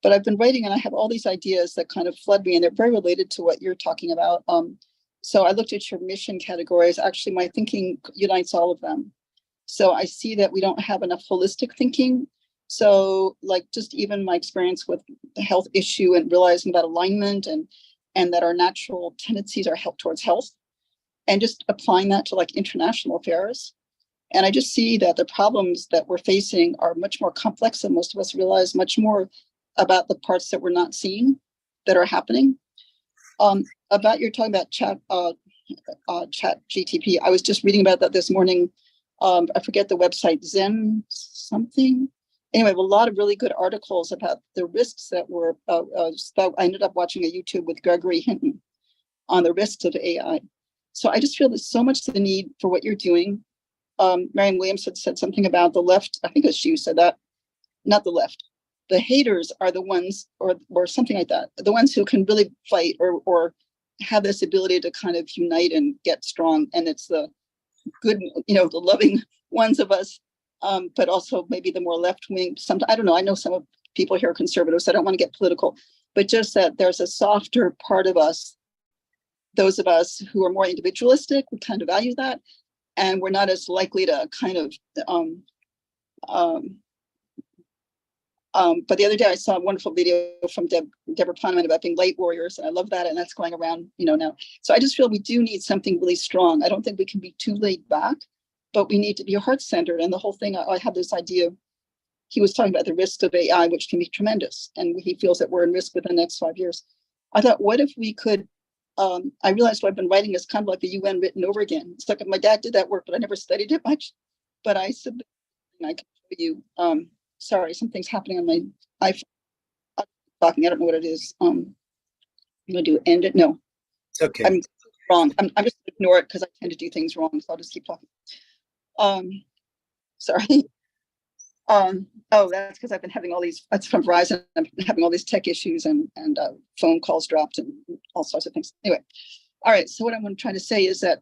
But I've been writing and I have all these ideas that kind of flood me and they're very related to what you're talking about. So I looked at your mission categories. Actually, my thinking unites all of them. So I see that we don't have enough holistic thinking. So like just even my experience with the health issue and realizing that alignment and that our natural tendencies are towards health and just applying that to like international affairs. And I just see that the problems that we're facing are much more complex than most of us realize, much more about the parts that we're not seeing that are happening. About you're talking about chat GTP. I was just reading about that this morning. I forget the website, Zen something. Anyway, a lot of really good articles about the risks that were, I ended up watching a YouTube with Gregory Hinton on the risks of AI. So I just feel there's so much the need for what you're doing. Marianne Williams had said something about the left. I think it was she who said that, not the left. the haters are the ones, or something like that, the ones who can really fight or have this ability to kind of unite and get strong. And it's the good, the loving ones of us, but also maybe the more left wing. I don't know. I know some of people here are conservative, so I don't want to get political, but just that there's a softer part of us, those of us who are more individualistic, we kind of value that, and we're not as likely to kind of but the other day I saw a wonderful video from Deborah Poneman about being light warriors, and I love that, and that's going around, now. So I just feel we do need something really strong. I don't think we can be too laid back, but we need to be heart-centered. And the whole thing, I had this idea. He was talking about the risks of AI, which can be tremendous, and he feels that we're in risk within the next 5 years. I thought, what if we could? I realized what I've been writing is kind of like the UN written over again. It's like my dad did that work, but I never studied it much. But I submitted, and I can show you. Sorry, something's happening on my iPhone. I'm talking. I don't know what it is. I'm gonna do end it. No, It's okay. I'm wrong. I'm just gonna ignore it because I tend to do things wrong. So I'll just keep talking. Sorry. Oh, that's because I've been having all these. That's from Verizon. I'm having all these tech issues and phone calls dropped and all sorts of things. Anyway, all right. So what I'm trying to say is that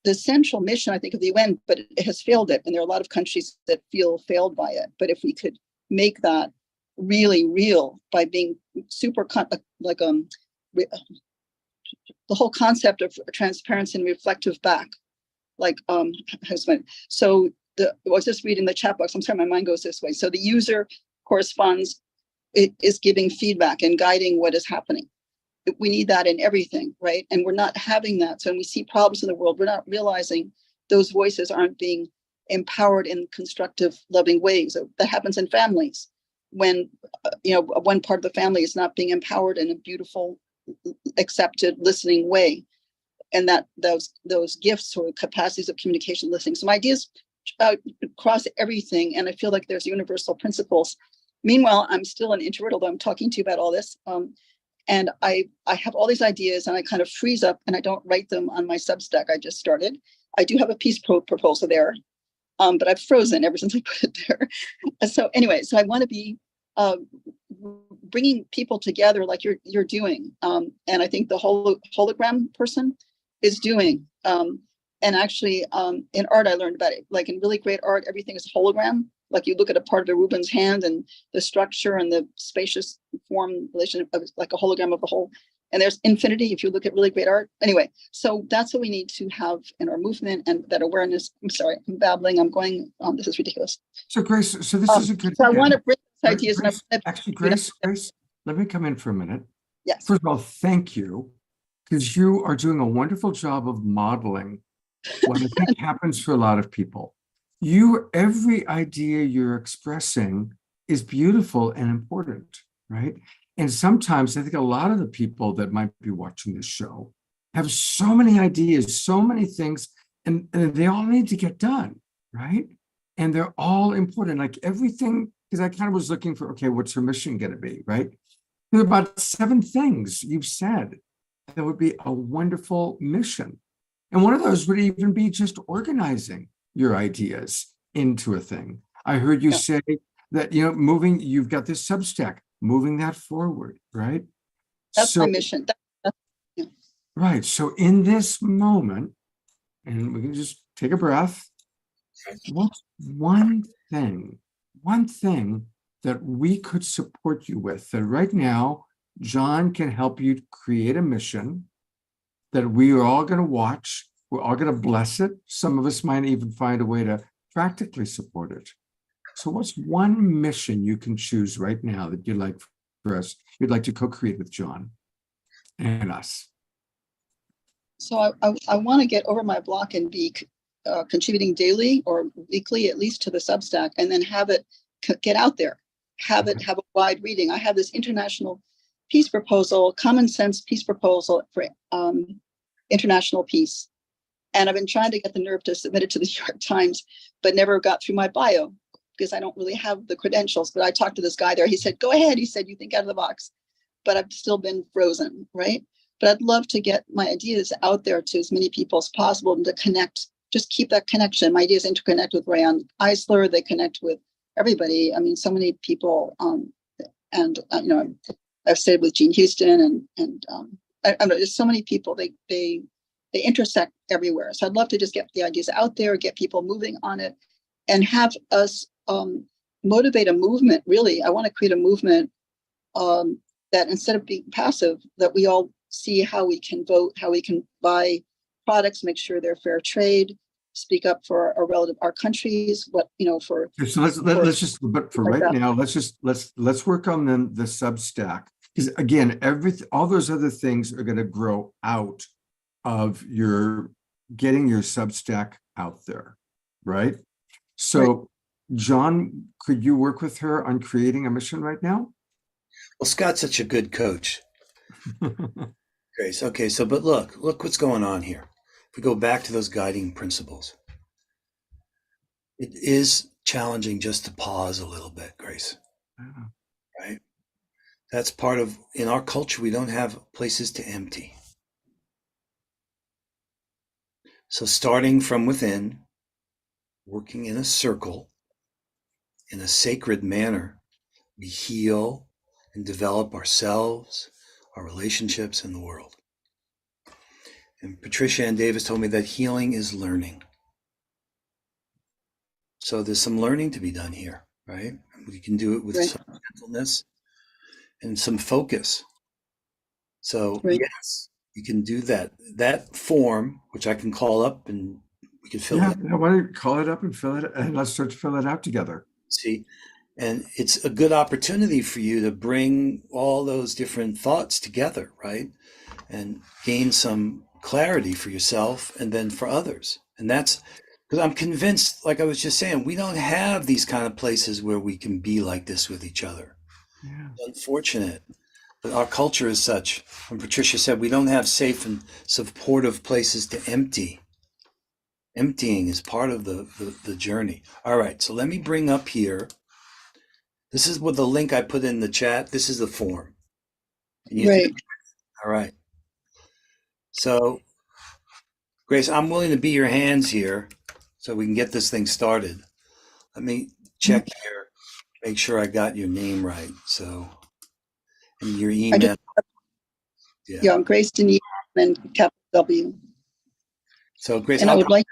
the central mission, I think, of the UN, but it has failed it, and there are a lot of countries that feel failed by it. But if we could make that really real by being super the whole concept of transparency and reflective back, so I was just reading the chat box. I'm sorry, my mind goes this way. So the user corresponds, it is giving feedback and guiding what is happening. We need that in everything, right? And we're not having that. So when we see problems in the world, we're not realizing those voices aren't being empowered in constructive, loving ways. That happens in families when, one part of the family is not being empowered in a beautiful, accepted, listening way. And that those gifts or capacities of communication, listening. So my ideas cross everything. And I feel like there's universal principles. Meanwhile, I'm still an introvert, although I'm talking to you about all this. And I have all these ideas and I kind of freeze up and I don't write them on my Substack. I just started. I do have a peace proposal there, but I've frozen ever since I put it there. So anyway, so I want to be bringing people together like you're doing. And I think the hologram person is doing. And actually in art, I learned about it. Like in really great art, everything is hologram. Like you look at a part of a Rubens hand and the structure and the spacious form relation of like a hologram of the whole. And there's infinity if you look at really great art. Anyway, so that's what we need to have in our movement and that awareness. I'm sorry, I'm babbling. I'm going, this is ridiculous. So Grace, so this is a good. So I want to bring these ideas. Grace, actually, Grace, let me come in for a minute. Yes. First of all, thank you, because you are doing a wonderful job of modeling what I think happens for a lot of people. Every idea you're expressing is beautiful and important, right? And sometimes I think a lot of the people that might be watching this show have so many ideas, so many things, and they all need to get done, right? And they're all important, like everything, because I kind of was looking for, okay, what's her mission going to be, right? There are about 7 things you've said that would be a wonderful mission. And one of those would even be just organizing your ideas into a thing. I heard you say that, you've got this Substack, moving that forward, right? That's my mission. Right. So in this moment, and we can just take a breath, what's one thing that we could support you with, that right now, John can help you create a mission that we are all going to watch. We're all going to bless it. Some of us might even find a way to practically support it. So what's one mission you can choose right now that you'd like for us, you'd like to co-create with John and us? So I want to get over my block and be contributing daily or weekly, at least to the Substack, and then have it get out there, have a wide reading. I have this international peace proposal, common sense peace proposal for international peace. And I've been trying to get the nerve to submit it to the New York Times, but never got through my bio because I don't really have the credentials. But I talked to this guy there. He said, go ahead. He said, you think out of the box. But I've still been frozen, right? But I'd love to get my ideas out there to as many people as possible and to connect, just keep that connection. My ideas interconnect with Rayon Eisler. They connect with everybody. I mean, so many people and I've stayed with Gene Houston and I don't know, there's so many people. They intersect everywhere. So I'd love to just get the ideas out there, get people moving on it, and have us motivate a movement. Really, I want to create a movement that instead of being passive, that we all see how we can vote, how we can buy products, make sure they're fair trade, speak up for our countries, for. Okay, so let's just, but for like right that. now, let's work on the Substack, because again, all those other things are going to grow out of your getting your Substack out there, right? So, John, could you work with her on creating a mission right now? Well, Scott's such a good coach, Grace. Okay, so but look what's going on here. If we go back to those guiding principles, it is challenging just to pause a little bit, Grace. Right? That's part of, in our culture, we don't have places to empty. So starting from within, working in a circle, in a sacred manner, we heal and develop ourselves, our relationships, and the world. And Patricia Ann Davis told me that healing is learning. So there's some learning to be done here, right? We can do it with some gentleness and some focus. So yes, you can do that. That form, which I can call up and we can fill it. I want to call it up and fill it, and let's start to fill it out together. See, and it's a good opportunity for you to bring all those different thoughts together, right? And gain some clarity for yourself and then for others. And that's because I'm convinced, like I was just saying, we don't have these kind of places where we can be like this with each other. Yeah. It's unfortunate, but our culture is such. And Patricia said, we don't have safe and supportive places to empty. Emptying is part of the journey. All right, so let me bring up here. This is what the link I put in the chat. This is the form. Right. All right. So, Grace, I'm willing to be your hands here so we can get this thing started. Let me check here, make sure I got your name right. So, and your email. Yeah, I'm Grace Denise and capital W. So, Grace, And I would like.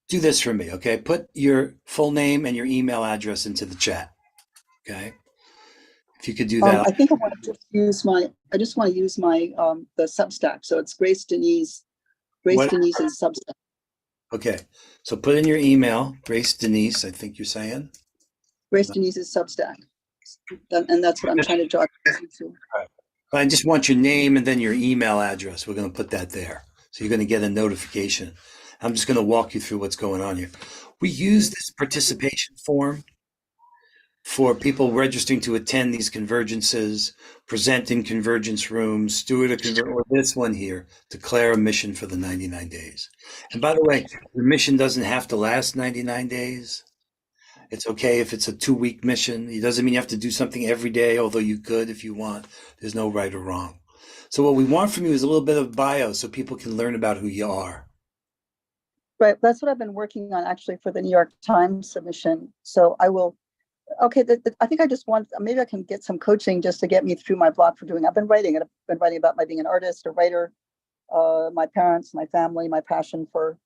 do this for me, okay? Put your full name and your email address into the chat, okay? If you could do that. I think I want to just use I just want to use my the Substack. So it's Grace Denise. Denise's Substack. Okay, so put in your email, Grace Denise, I think you're saying. Grace Denise's Substack. And that's what I'm trying to draw attention to. I just want your name and then your email address. We're going to put that there. So you're going to get a notification. I'm just going to walk you through what's going on here. We use this participation form for people registering to attend these convergences, present in convergence rooms, steward a convergence, or this one here, declare a mission for the 99 days. And by the way, the mission doesn't have to last 99 days. It's okay if it's a 2-week mission. It doesn't mean you have to do something every day, although you could if you want. There's no right or wrong. So what we want from you is a little bit of bio so people can learn about who you are. Right. That's what I've been working on actually for the New York Times submission. So I will. Okay. I think I just want, maybe I can get some coaching just to get me through my block for doing. I've been writing about my being an artist, a writer, my parents, my family, my passion for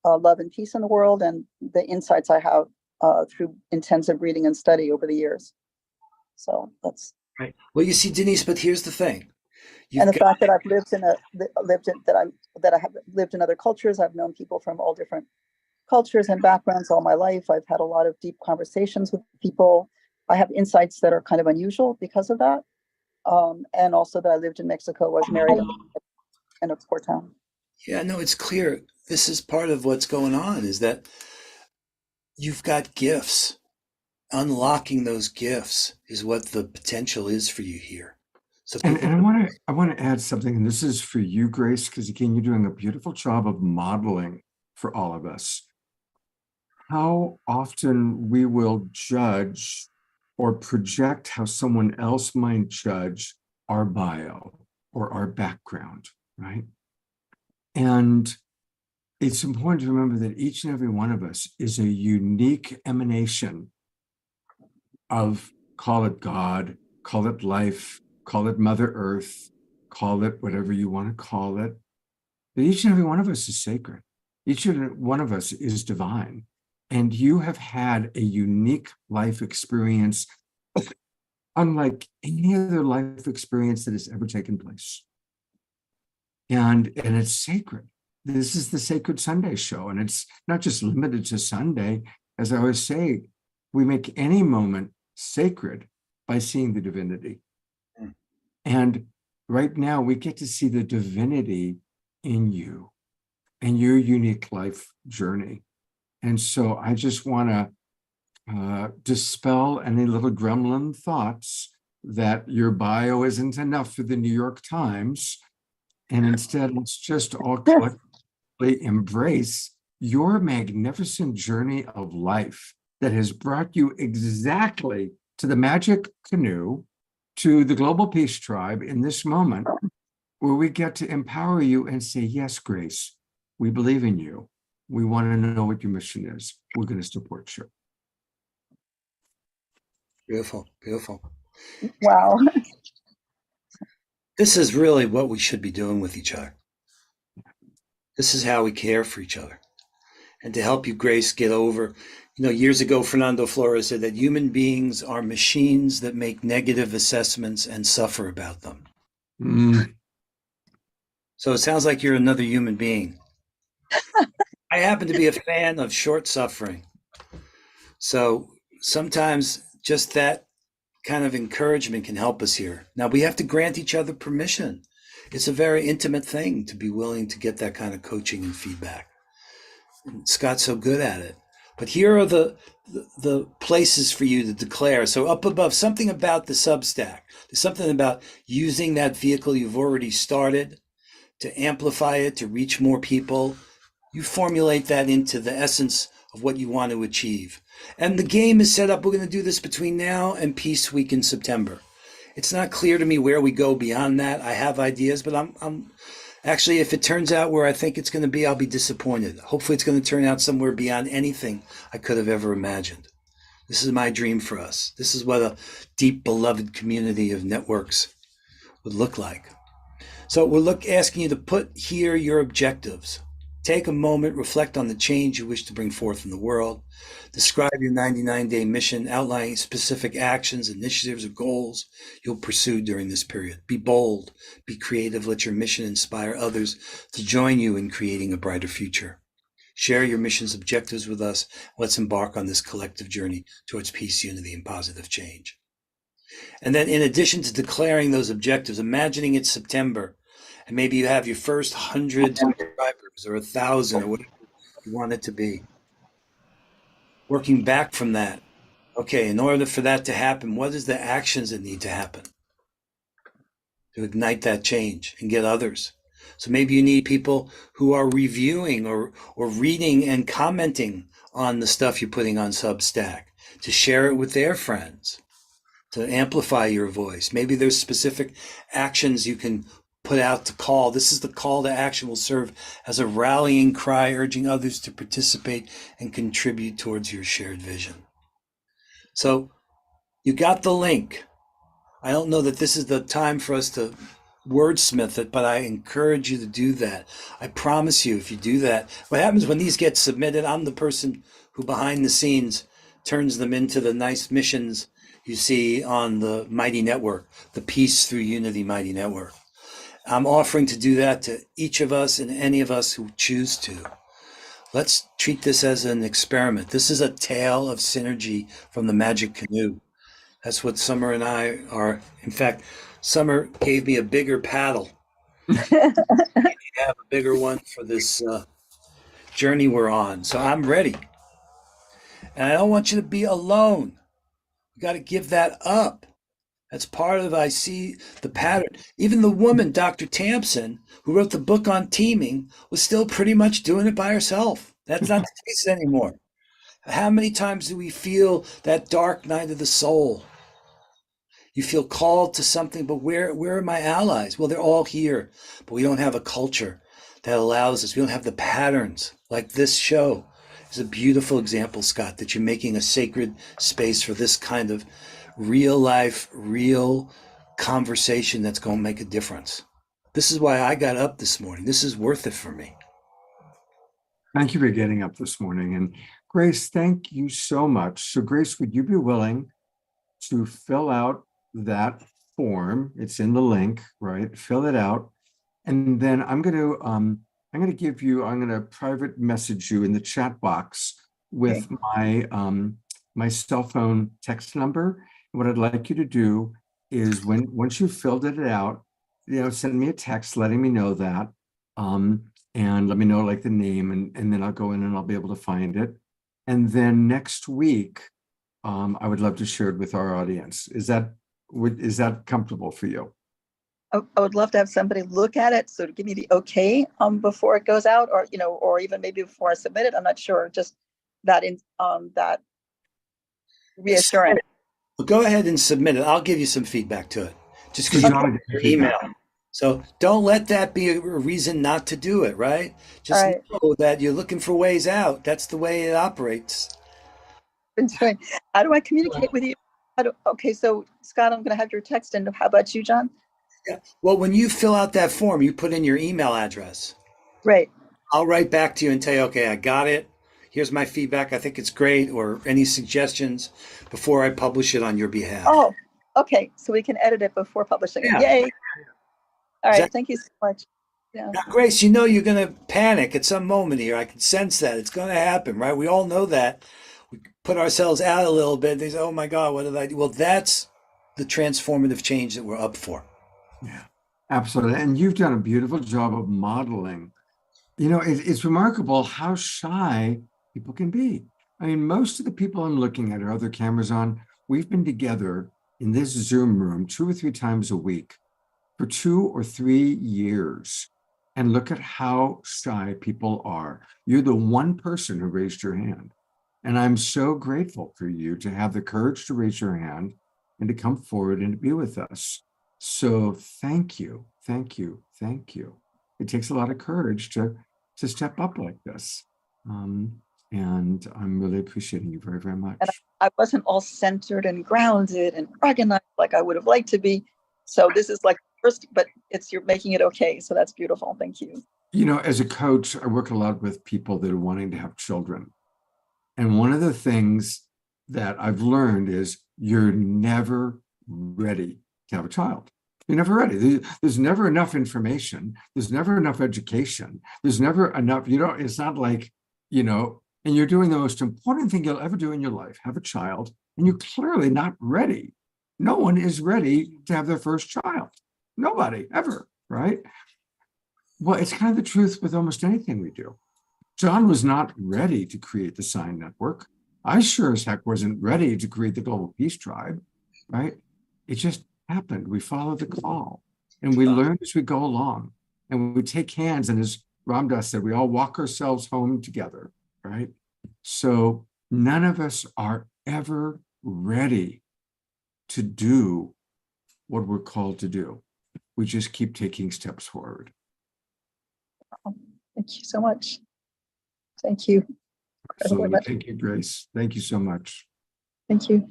love and peace in the world, and the insights I have through intensive reading and study over the years. So that's right. Well, you see, Denise, but here's the thing. And the fact that I've lived in other cultures, I've known people from all different cultures and backgrounds all my life. I've had a lot of deep conversations with people. I have insights that are kind of unusual because of that. And also that I lived in Mexico, was married in a poor town. Yeah, no, it's clear. This is part of what's going on, is that you've got gifts. Unlocking those gifts is what the potential is for you here. So and I want to add something, and this is for you, Grace, because again, you're doing a beautiful job of modeling for all of us how often we will judge or project how someone else might judge our bio or our background, right? And it's important to remember that each and every one of us is a unique emanation of, call it God, call it life, call it Mother Earth, call it whatever you want to call it. But each and every one of us is sacred. Each and every one of us is divine. And you have had a unique life experience, unlike any other life experience that has ever taken place. And it's sacred. This is the Sacred Sunday show. And it's not just limited to Sunday. As I always say, we make any moment sacred by seeing the divinity. And right now we get to see the divinity in you and your unique life journey. And so I just want to dispel any little gremlin thoughts that your bio isn't enough for the New York Times. And instead, let's just all collectively embrace your magnificent journey of life that has brought you exactly to the Magic Canoe, to the Global Peace Tribe in this moment, where we get to empower you and say, yes, Grace, we believe in you. We want to know what your mission is. We're going to support you. Beautiful, beautiful. Wow. This is really what we should be doing with each other. This is how we care for each other. And to help you, Grace, get over, years ago, Fernando Flores said that human beings are machines that make negative assessments and suffer about them. So it sounds like you're another human being. I happen to be a fan of short suffering. So sometimes just that kind of encouragement can help us here. Now, we have to grant each other permission. It's a very intimate thing to be willing to get that kind of coaching and feedback. And Scott's so good at it. But here are the places for you to declare. So up above, something about the Substack. There's something about using that vehicle you've already started to amplify it, to reach more people. You formulate that into the essence of what you want to achieve. And the game is set up. We're going to do this between now and Peace Week in September. It's not clear to me where we go beyond that. I have ideas, but I'm actually, if it turns out where I think it's going to be, I'll be disappointed. Hopefully it's going to turn out somewhere beyond anything I could have ever imagined. This is my dream for us. This is what a deep, beloved community of networks would look like. So we're asking you to put here your objectives. Take a moment, reflect on the change you wish to bring forth in the world. Describe your 99-day mission, outlining specific actions, initiatives, or goals you'll pursue during this period. Be bold, be creative, let your mission inspire others to join you in creating a brighter future. Share your mission's objectives with us. Let's embark on this collective journey towards peace, unity, and positive change. And then in addition to declaring those objectives, imagining it's September, and maybe you have your first 100 subscribers or 1,000 or whatever you want it to be. Working back from that. Okay, in order for that to happen, what is the actions that need to happen to ignite that change and get others? So maybe you need people who are reviewing or reading and commenting on the stuff you're putting on Substack to share it with their friends, to amplify your voice. Maybe there's specific actions you can put out to call. This is the call to action will serve as a rallying cry, urging others to participate and contribute towards your shared vision. So you got the link. I don't know that this is the time for us to wordsmith it, but I encourage you to do that. I promise you, if you do that, what happens when these get submitted, I'm the person who behind the scenes turns them into the nice missions you see on the Mighty Network, the Peace Through Unity Mighty Network. I'm offering to do that to each of us and any of us who choose to. Let's treat this as an experiment. This is a tale of synergy from the Magic Canoe. That's what Summer and I are. In fact, Summer gave me a bigger paddle. You have a bigger one for this journey we're on. So I'm ready. And I don't want you to be alone. You got to give that up. That's part of, I see the pattern. Even the woman, Dr. Tampson, who wrote the book on teaming, was still pretty much doing it by herself. That's not the case anymore. How many times do we feel that dark night of the soul? You feel called to something, but where are my allies? Well, they're all here, but we don't have a culture that allows us. We don't have the patterns like this show. It's a beautiful example, Scott, that you're making a sacred space for this kind of real life, real conversation that's going to make a difference. This is why I got up this morning. This is worth it for me. Thank you for getting up this morning. And Grace, thank you so much. So Grace, would you be willing to fill out that form? It's in the link, right? Fill it out. And then I'm going to private message you in the chat box with my cell phone text number. And what I'd like you to do is once you've filled it out, send me a text letting me know that, and let me know like the name, and then I'll go in and I'll be able to find it. And then next week, I would love to share it with our audience. Is that comfortable for you? I would love to have somebody look at it, so to give me the okay before it goes out, or even maybe before I submit it. I'm not sure. Just that that reassurance. Well, go ahead and submit it. I'll give you some feedback to it. Just because you have your email. So don't let that be a reason not to do it, right? Just know that you're looking for ways out. That's the way it operates. How do I communicate with you? Okay, so Scott, I'm going to have your text. And how about you, John? Yeah. Well, when you fill out that form, you put in your email address. Right. I'll write back to you and tell you, okay, I got it. Here's my feedback. I think it's great, or any suggestions before I publish it on your behalf. Oh, okay. So we can edit it before publishing it. Yeah. Yay. All right. Thank you so much. Yeah. Now, Grace, you're going to panic at some moment here. I can sense that. It's going to happen, right? We all know that. We put ourselves out a little bit. They say, oh my God, what did I do? Well, that's the transformative change that we're up for. Yeah, absolutely. And you've done a beautiful job of modeling. It's remarkable how shy people can be. I mean, most of the people I'm looking at, are other cameras on, we've been together in this Zoom room 2 or 3 times a week for 2 or 3 years. And look at how shy people are. You're the one person who raised your hand. And I'm so grateful for you to have the courage to raise your hand and to come forward and to be with us. So thank you, thank you, thank you. It takes a lot of courage to step up like this. And I'm really appreciating you very, very much. And I wasn't all centered and grounded and organized like I would have liked to be. So this is like first, but you're making it okay. So that's beautiful. Thank you. As a coach, I work a lot with people that are wanting to have children. And one of the things that I've learned is you're never ready to have a child. You're never ready. There's never enough information. There's never enough education. There's never enough, it's not like, and you're doing the most important thing you'll ever do in your life, have a child, and you're clearly not ready. No one is ready to have their first child. Nobody, ever, right? Well, it's kind of the truth with almost anything we do. John was not ready to create the Sign Network. I sure as heck wasn't ready to create the Global Peace Tribe, right? It just happened. We followed the call and we learn as we go along, and we take hands. And as Ram Dass said, we all walk ourselves home together, right? So none of us are ever ready to do what we're called to do. We just keep taking steps forward. Thank you so much. Thank you. Absolutely. Thank you, Grace. Thank you so much. Thank you.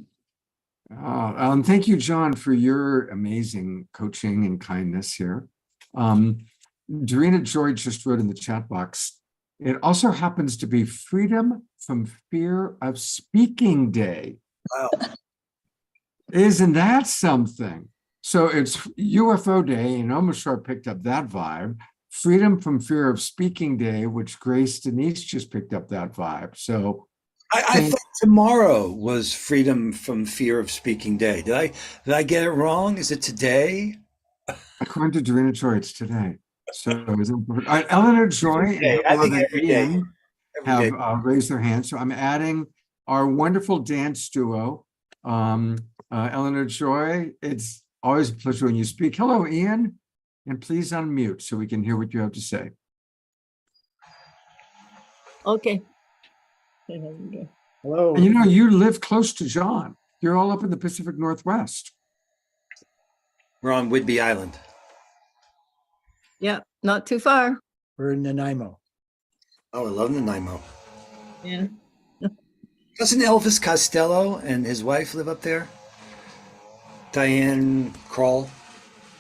Thank you, John, for your amazing coaching and kindness here. Dorina Joy just wrote in the chat box, it also happens to be Freedom from Fear of Speaking Day. Wow. Isn't that something? So it's UFO Day, and Almost Sharp picked up that vibe. Freedom from Fear of Speaking Day, which Grace Denise just picked up that vibe. So I thought tomorrow was Freedom from Fear of Speaking Day. Did I get it wrong? Is it today? According to Dorina Joy, it's today. So Eleanor Joy and Ian have raised their hands. So I'm adding our wonderful dance duo. Eleanor Joy, it's always a pleasure when you speak. Hello, Ian. And please unmute so we can hear what you have to say. Okay. Hello. And you live close to John. You're all up in the Pacific Northwest. We're on Whidbey Island. Yeah, not too far. We're in Nanaimo. Oh, I love Nanaimo. Yeah. Doesn't Elvis Costello and his wife live up there? Diane Kroll,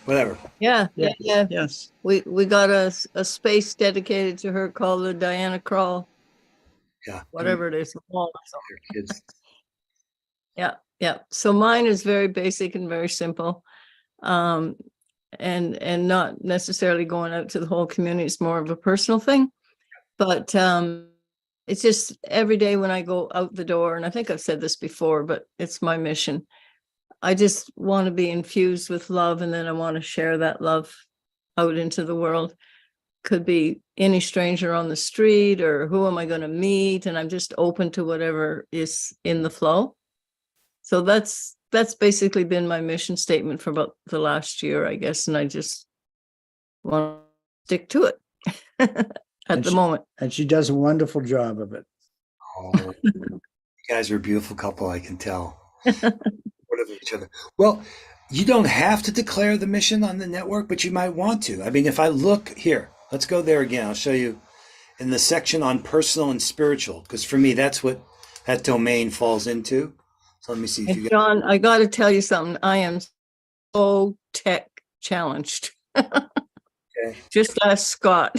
whatever. Yeah, Yeah. yeah. Yes. We got a space dedicated to her called the Diana Krall, Yeah. whatever it is. wall or something. Your kids. Yeah. So mine is very basic and very simple. And not necessarily going out to the whole community. It's more of a personal thing. But it's just every day when I go out the door, and I think I've said this before, but it's my mission. I just want to be infused with love, and then I want to share that love out into the world. Could be any stranger on the street, or who am I going to meet? And I'm just open to whatever is in the flow. So that's basically been my mission statement for about the last year, I guess. And I just want to stick to it at the moment. And she does a wonderful job of it. Oh, you guys are a beautiful couple, I can tell. Supportive of each other. Well, you don't have to declare the mission on the network, but you might want to. I mean, if I look here, let's go there again. I'll show you in the section on personal and spiritual, because for me, that's what that domain falls into. So let me see if you And got. John, I got to tell you something. I am so tech challenged. Okay. Just ask Scott.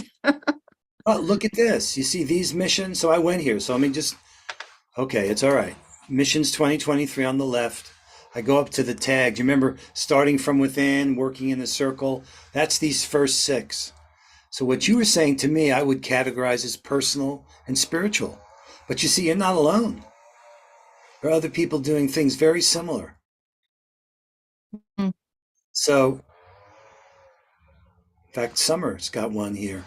Oh, look at this. You see these missions? So I went here. So I mean, just, okay, it's all right. Missions 2023 on the left. I go up to the tags. You remember starting from within, working in a circle? That's these first 6. So what you were saying to me, I would categorize as personal and spiritual. But you see, you're not alone. There are other people doing things very similar. Mm. So, in fact, Summer's got one here.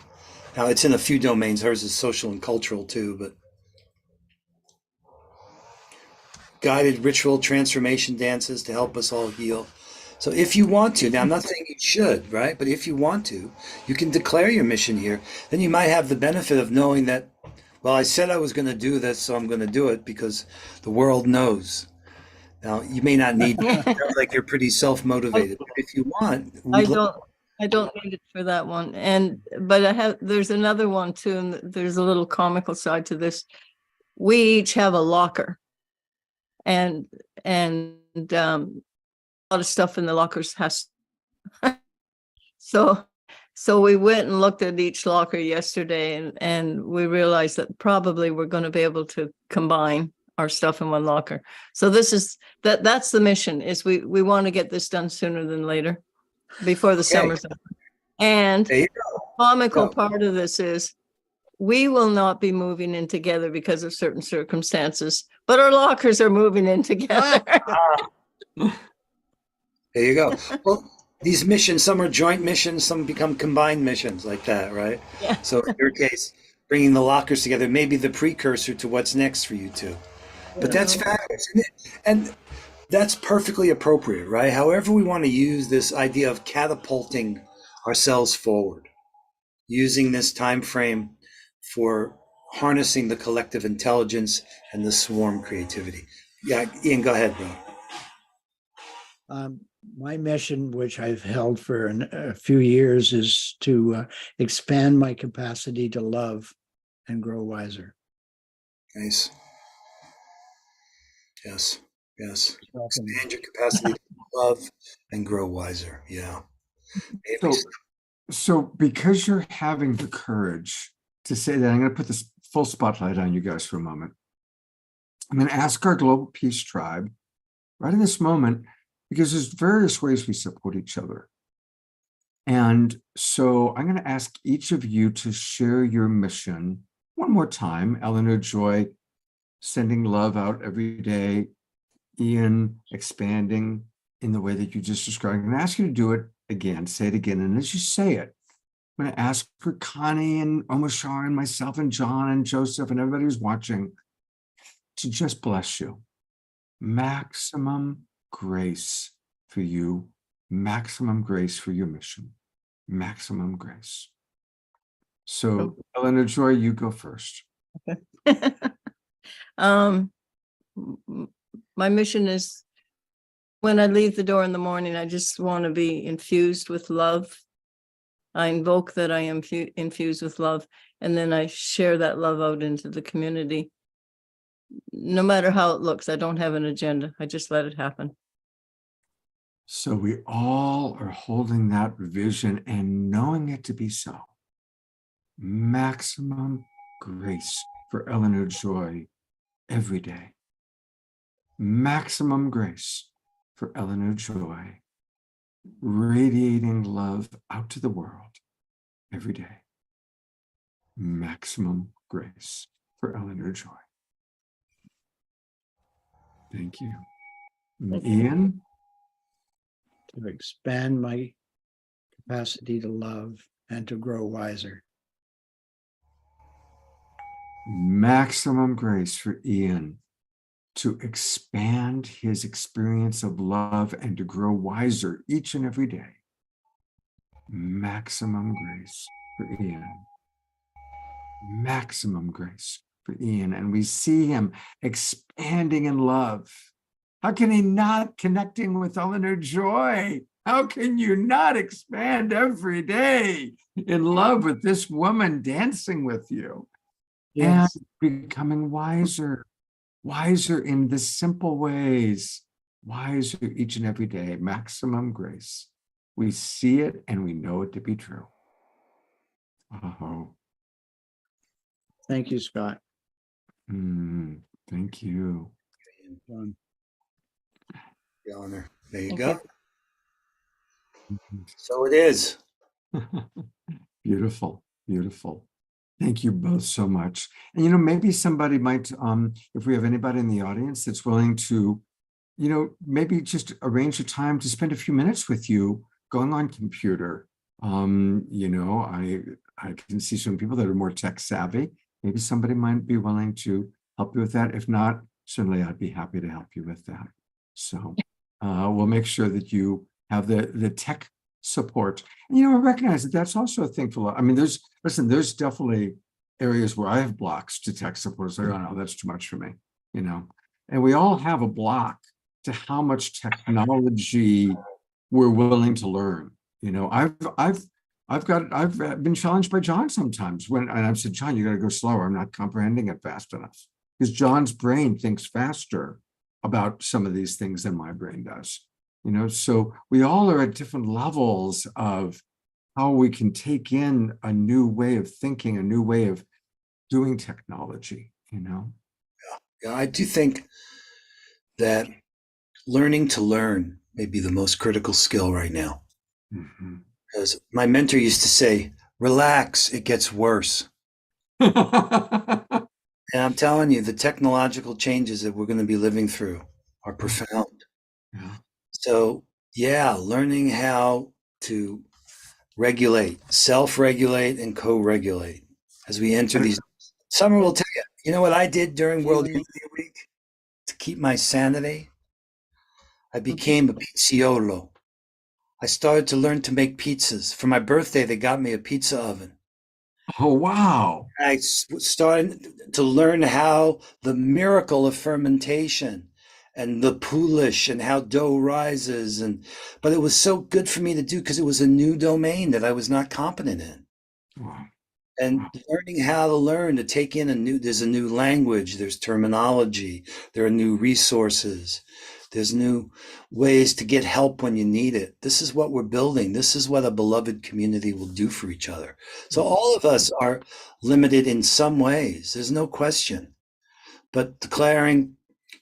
Now, it's in a few domains. Hers is social and cultural too, but guided ritual transformation dances to help us all heal. So if you want to, now I'm not saying you should, right? But if you want to, you can declare your mission here. Then you might have the benefit of knowing that, well, I said I was going to do this, so I'm going to do it because the world knows. Now, you may not need, it sounds like you're pretty self-motivated. But if you want, I don't need it for that one. But there's another one too, and there's a little comical side to this. We each have a locker, and a lot of stuff in the lockers has. So we went and looked at each locker yesterday, and we realized that probably we're going to be able to combine our stuff in one locker. So that's the mission, is we want to get this done sooner than later, before the summer's up. And There you the comical go. part of this is we will not be moving in together because of certain circumstances, but our lockers are moving in together. There you go. Well, these missions, some are joint missions, some become combined missions like that, right? Yeah. So in your case, bringing the lockers together may be the precursor to what's next for you two. But that's fabulous, isn't it? And that's perfectly appropriate, right? However we want to use this idea of catapulting ourselves forward, using this time frame for harnessing the collective intelligence and the swarm creativity. Yeah, Ian, go ahead, bro. My mission, which I've held for a few years, is to expand my capacity to love and grow wiser. Nice. Yes. Welcome. Expand your capacity to love and grow wiser. Yeah. So, so because you're having the courage to say that, I'm going to put this full spotlight on you guys for a moment. I'm going to ask our Global Peace Tribe right in this moment, because there's various ways we support each other. And so I'm going to ask each of you to share your mission one more time. Eleanor Joy, sending love out every day. Ian, expanding in the way that you just described. I'm going to ask you to do it again, say it again. And as you say it, I'm going to ask for Connie and Omashar and myself and John and Joseph and everybody who's watching to just bless you. Maximum grace for you, maximum grace for your mission, maximum grace. So, Eleanor Joy, you go first. My mission is, when I leave the door in the morning, I just want to be infused with love. I invoke that I am infused with love, and then I share that love out into the community. No matter how it looks, I don't have an agenda. I just let it happen. So we all are holding that vision and knowing it to be so. Maximum grace for Eleanor Joy every day. Maximum grace for Eleanor Joy, radiating love out to the world every day. Maximum grace for Eleanor Joy. Thank you. Thank you. Ian? To expand my capacity to love and to grow wiser. Maximum grace for Ian to expand his experience of love and to grow wiser each and every day. Maximum grace for Ian. Maximum grace for Ian. And we see him expanding in love. How can he not connecting with Eleanor Joy? How can you not expand every day in love with this woman dancing with you? Yes. And becoming wiser, wiser in the simple ways, wiser each and every day, maximum grace. We see it and we know it to be true. Oh, Thank you, Scott. thank you. John. Eleanor. There you Thank go. So it is. Beautiful, beautiful. Thank you both so much. And, maybe somebody might, if we have anybody in the audience that's willing to, maybe just arrange a time to spend a few minutes with you going on computer. I can see some people that are more tech savvy. Maybe somebody might be willing to help you with that. If not, certainly I'd be happy to help you with that. So we'll make sure that you have the tech support. And, I recognize that that's also a thing for, there's definitely areas where I have blocks to tech support. So, oh, no, that's too much for me, and we all have a block to how much technology we're willing to learn. I've been challenged by John sometimes and I've said, John, you got to go slower. I'm not comprehending it fast enough, because John's brain thinks faster about some of these things than my brain does. So we all are at different levels of how we can take in a new way of thinking, a new way of doing technology, Yeah, I do think that learning to learn may be the most critical skill right now. Mm-hmm. Because my mentor used to say, relax, it gets worse. And I'm telling you, the technological changes that we're going to be living through are profound. Yeah. So, yeah, learning how to regulate, self-regulate, and co-regulate as we enter these. Summer will tell you, you know what I did during World Unity Week to keep my sanity? I became a pizziolo. I started to learn to make pizzas. For my birthday, they got me a pizza oven. Oh, wow. I started to learn how the miracle of fermentation and the poolish and how dough rises. But it was so good for me to do because it was a new domain that I was not competent in. Wow. And learning how to learn to take in there's a new language, there's terminology, there are new resources, there's new ways to get help when you need it. This is what we're building. This is what a beloved community will do for each other. So all of us are limited in some ways. There's no question. But declaring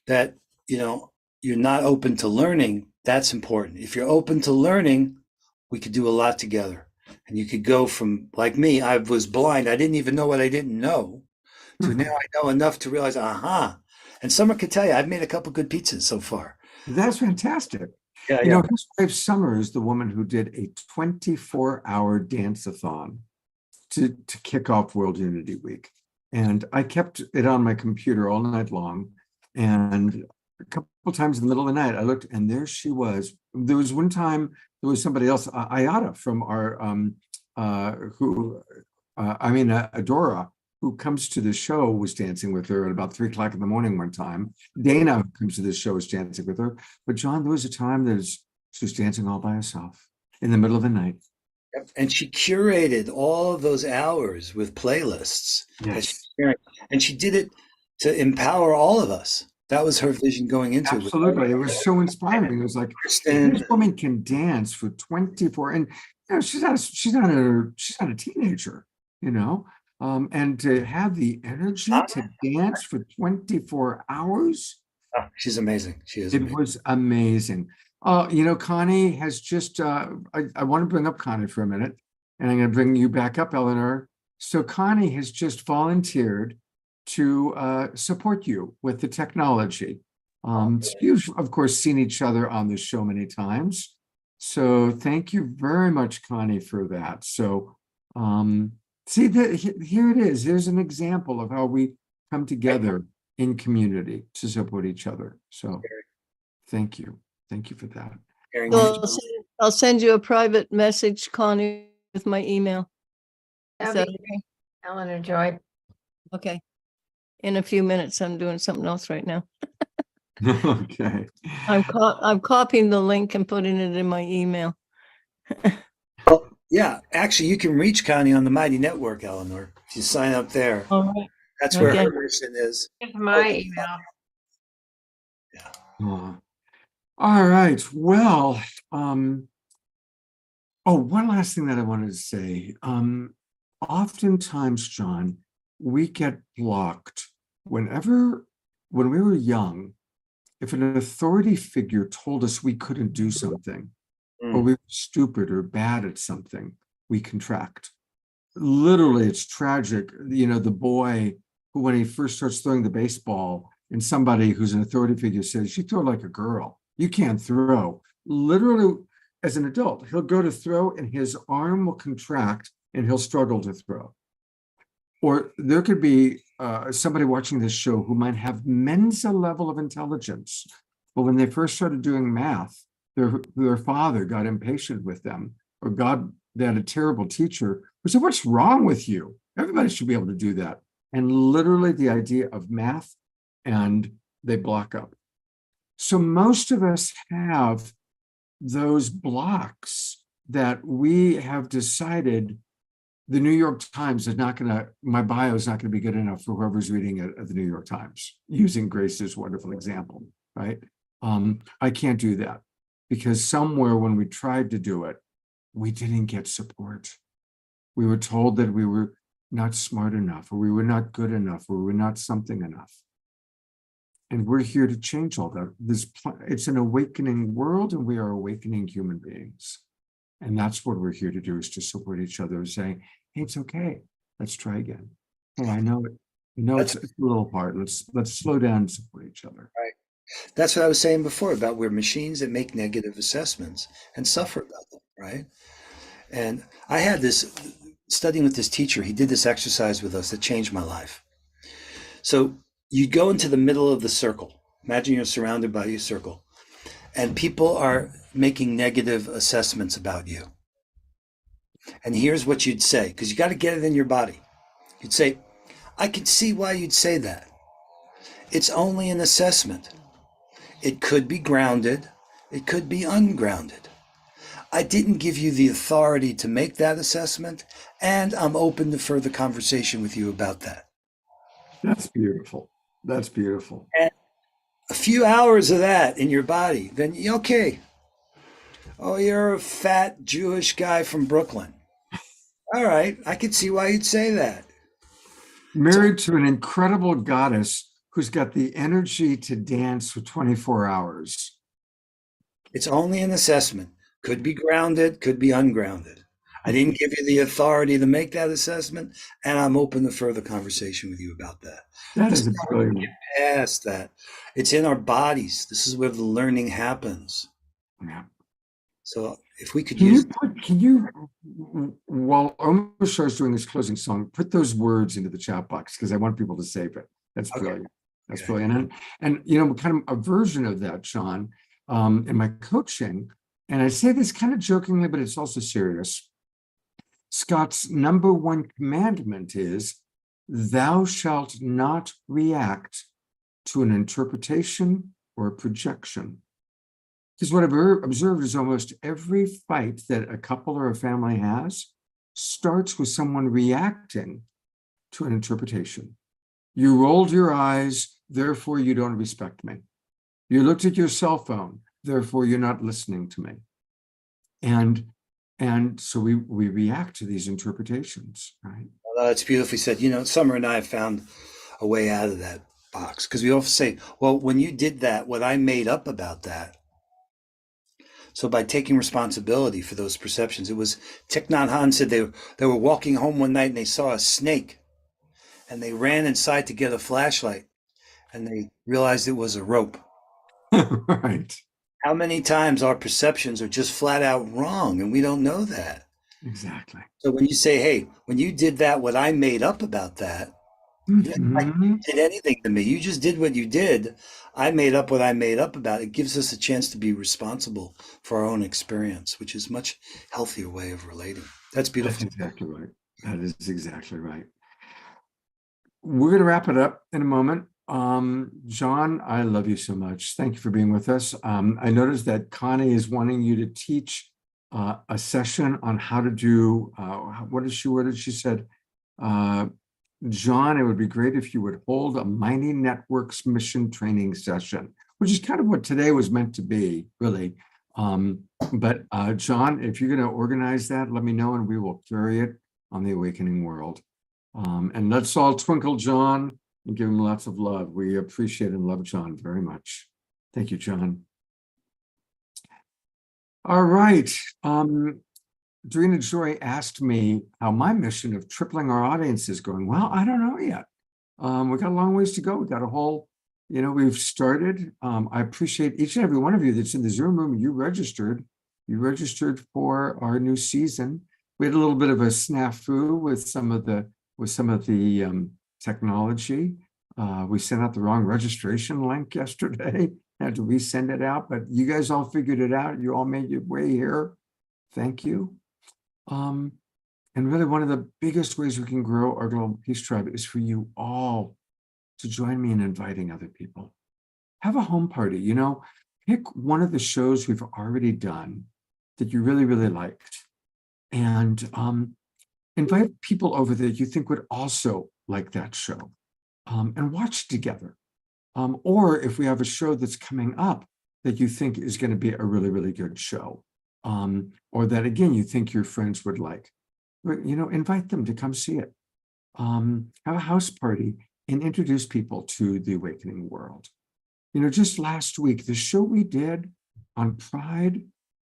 that, you're not open to learning, that's important. If you're open to learning, we could do a lot together. And you could go from, like me, I was blind. I didn't even know what I didn't know, to now I know enough to realize, And Summer could tell you, I've made a couple good pizzas so far. That's fantastic. Yeah, His wife Summer is the woman who did a 24-hour dance-a-thon to kick off World Unity Week. And I kept it on my computer all night long. And a couple times in the middle of the night, I looked, and there she was. There was one time, there was somebody else, Ayada from our, Adora, who comes to the show, was dancing with her at about 3 o'clock in the morning one time. Dana, who comes to this show, was dancing with her. But John, there was a time that she was dancing all by herself in the middle of the night. And she curated all of those hours with playlists. Yes. And she did it to empower all of us That was her vision going into it. Absolutely. It was so inspiring. It was like, Kristen, this woman can dance for 24, and she's not a teenager, you know. And to have the energy to dance for 24 hours, she's amazing. She is it amazing. was amazing. You know, Connie has just, I want to bring up Connie for a minute, and I'm going to bring you back up, Eleanor. So Connie has just volunteered to support you with the technology. You've, of course, seen each other on the show many times. So thank you very much, Connie, for that. So see, here it is. There's an example of how we come together in community to support each other. So thank you. Thank you for that. So I'll send you a private message, Connie, with my email. Is that okay? Eleanor Joy. Okay. In a few minutes, I'm doing something else right now. Okay. I'm copying the link and putting it in my email. Well, yeah, actually, you can reach Connie on the Mighty Network, Eleanor. If you sign up there, All right. that's where Okay. her mission is. Here's my email. All right. Well, oh, one last thing that I wanted to say. Oftentimes, John, we get blocked when we were young. If an authority figure told us we couldn't do something, or we were stupid or bad at something, we contract. Literally, it's tragic. You know, the boy who, when he first starts throwing the baseball, and somebody who's an authority figure says, "You throw like a girl. You can't throw." Literally, as an adult, he'll go to throw and his arm will contract and he'll struggle to throw. Or there could be somebody watching this show who might have Mensa level of intelligence, but when they first started doing math, their father got impatient with them, or they had a terrible teacher who said, "What's wrong with you? Everybody should be able to do that." And literally the idea of math, and they block up. So most of us have those blocks that we have decided the New York Times is not going to, my bio is not going to be good enough for whoever's reading it at the New York Times, using Grace's wonderful example, right? I can't do that because somewhere when we tried to do it, we didn't get support. We were told that we were not smart enough, or we were not good enough, or we were not something enough. And we're here to change all that. It's an awakening world, and we are awakening human beings. And that's what we're here to do, is to support each other, saying, "Hey, it's okay. Let's try again. Hey, I know it. You know, it's a little hard. Let's slow down and support each other." Right. That's what I was saying before about we're machines that make negative assessments and suffer about them, right? And I had this studying with this teacher. He did this exercise with us that changed my life. So you go into the middle of the circle. Imagine you're surrounded by your circle, and people are making negative assessments about you. And here's what you'd say, because you got to get it in your body. You'd say, "I can see why you'd say that. It's only an assessment. It could be grounded. It could be ungrounded. I didn't give you the authority to make that assessment, and I'm open to further conversation with you about that." That's beautiful. That's beautiful. And a few hours of that in your body, then okay. Oh, you're a fat Jewish guy from Brooklyn. All right, I can see why you'd say that. Married to an incredible goddess who's got the energy to dance for 24 hours. It's only an assessment. Could be grounded, could be ungrounded. I didn't give you the authority to make that assessment, and I'm open to further conversation with you about that. That is brilliant. Past that. It's in our bodies. This is where the learning happens. Yeah. So if we could Can use you, while Omar is doing this closing song, put those words into the chat box, because I want people to save it. That's Okay. brilliant. That's Okay. brilliant. And you know, kind of a version of that, Sean, in my coaching, and I say this kind of jokingly, but it's also serious. Scott's number one commandment is, "Thou shalt not react to an interpretation or a projection." Because what I've observed is almost every fight that a couple or a family has starts with someone reacting to an interpretation. You rolled your eyes, therefore you don't respect me. You looked at your cell phone, therefore you're not listening to me. And so we react to these interpretations, right? Well, that's beautifully said. You know, Summer and I have found a way out of that box because we often say, well, when you did that, what I made up about that. So by taking responsibility for those perceptions, it was Thich Nhat Hanh said they were walking home one night and they saw a snake and they ran inside to get a flashlight and they realized it was a rope. Right. How many times our perceptions are just flat out wrong and we don't know that? Exactly. So when you say, hey, when you did that, what I made up about that, you Mhm. did anything to me. You just did what you did. I made up what I made up about it. It gives us a chance to be responsible for our own experience, which is a much healthier way of relating. That's That's beautiful. exactly right. That is exactly right. We're going to wrap it up in a moment. John, I love you so much. Thank you for being with us. I noticed that Connie is wanting you to teach a session on how to do, what did she said? John, it would be great if you would hold a Mining Networks mission training session, which is kind of what today was meant to be, really. But John, if you're going to organize that, let me know and we will carry it on the Awakening World. And let's all twinkle John and give him lots of love. We appreciate and love John very much. Thank you, John. All right. Dorina Joy asked me how my mission of tripling our audience is going. Well, I don't know yet. We got a long ways to go. We got a whole, we've started. I appreciate each and every one of you that's in the Zoom room. You registered for our new season. We had a little bit of a snafu with some of the technology. We sent out the wrong registration link yesterday. Had to resend it out, but you guys all figured it out. You all made your way here. Thank you. And really one of the biggest ways we can grow our Global Peace Tribe is for you all to join me in inviting other people. Have a home party, pick one of the shows we've already done that you really, really liked. And invite people over that you think would also like that show and watch together. Or if we have a show that's coming up that you think is going to be a really, really good show, or that, again, you think your friends would like, invite them to come see it. Have a house party and introduce people to the Awakening World. Just last week, the show we did on Pride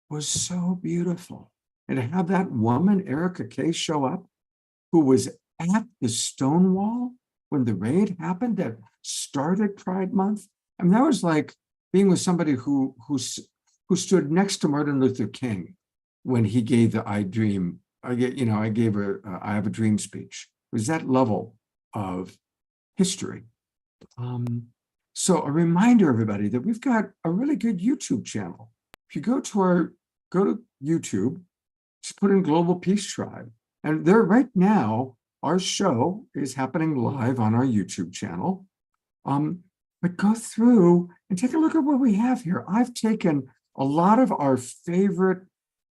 was so beautiful. And to have that woman, Erica Kay, show up, who was at the Stonewall when the raid happened that started Pride Month. I mean, that was like being with somebody who stood next to Martin Luther King when he gave the I Have a Dream speech. It was that level of history. So a reminder, everybody, that we've got a really good YouTube channel. If you go to YouTube, just put in Global Peace Tribe. And there right now, our show is happening live on our YouTube channel. But go through and take a look at what we have here. I've taken a lot of our favorite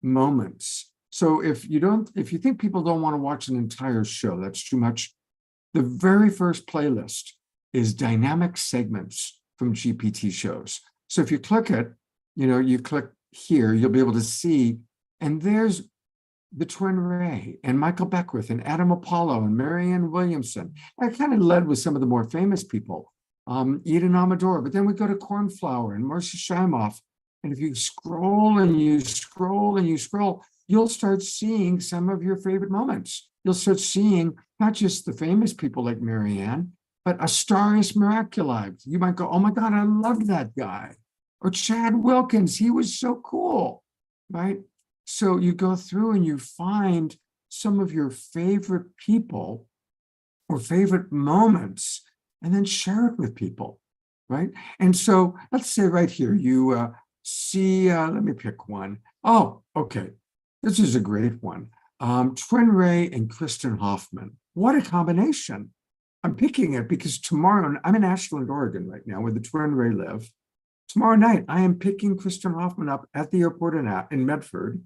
moments. So if you think people don't want to watch an entire show, that's too much. The very first playlist is dynamic segments from GPT shows. So if you click it, you click here, you'll be able to see, and there's the Twin Ray and Michael Beckwith and Adam Apollo and Marianne Williamson. I kind of led with some of the more famous people, Eden Amador, but then we go to Cornflower and Marcia Shimoff. And if you scroll and you scroll and you scroll, you'll start seeing some of your favorite moments. You'll start seeing not just the famous people like Marianne, but Astarius Miraculi. You might go, oh my God, I loved that guy. Or Chad Wilkins, he was so cool, right? So you go through and you find some of your favorite people or favorite moments and then share it with people, right? And so let's say right here, you see, let me pick one. Oh, okay. This is a great one. Twin Ray and Kristen Hoffman. What a combination. I'm picking it because tomorrow, I'm in Ashland, Oregon right now where the Twin Ray live. Tomorrow night, I am picking Kristen Hoffman up at the airport in Medford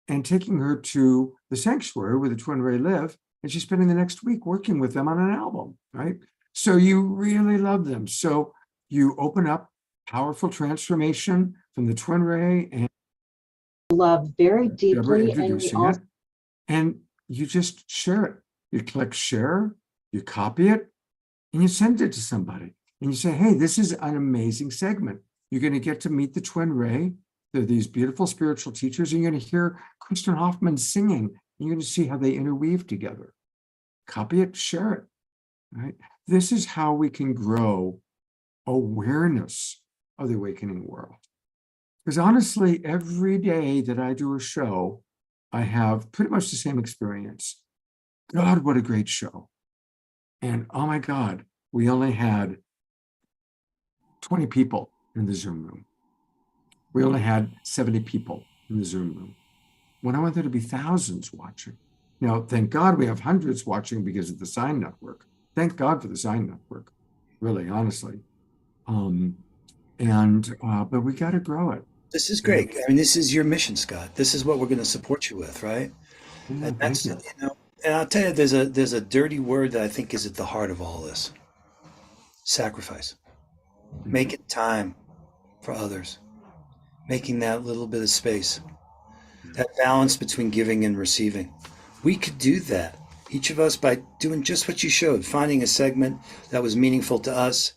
and taking her to the sanctuary where the Twin Ray live. And she's spending the next week working with them on an album, right? So you really love them. So you open up powerful transformation from the twin ray and love very Deborah deeply. And we introducing also it, and you just share it. You click share, you copy it, and you send it to somebody. And you say, hey, this is an amazing segment. You're going to get to meet the twin ray. They're these beautiful spiritual teachers. And you're going to hear Kristen Hoffman singing. You're going to see how they interweave together. Copy it, share it. Right? This is how we can grow awareness of the awakening world. Because honestly, every day that I do a show, I have pretty much the same experience. God, what a great show. And oh my God, we only had 20 people in the Zoom room. We only had 70 people in the Zoom room. When I want there to be thousands watching. Now, thank God we have hundreds watching because of the Sign Network. Thank God for the Sign Network, really, honestly. But we got to grow it. This is great. I mean, this is your mission, Scott. This is what we're going to support you with, right? Yeah, And that's, thank you. and I'll tell you, there's a dirty word that I think is at the heart of all this: sacrifice. Making time for others, making that little bit of space, that balance between giving and receiving. We could do that, each of us, by doing just what you showed, finding a segment that was meaningful to us,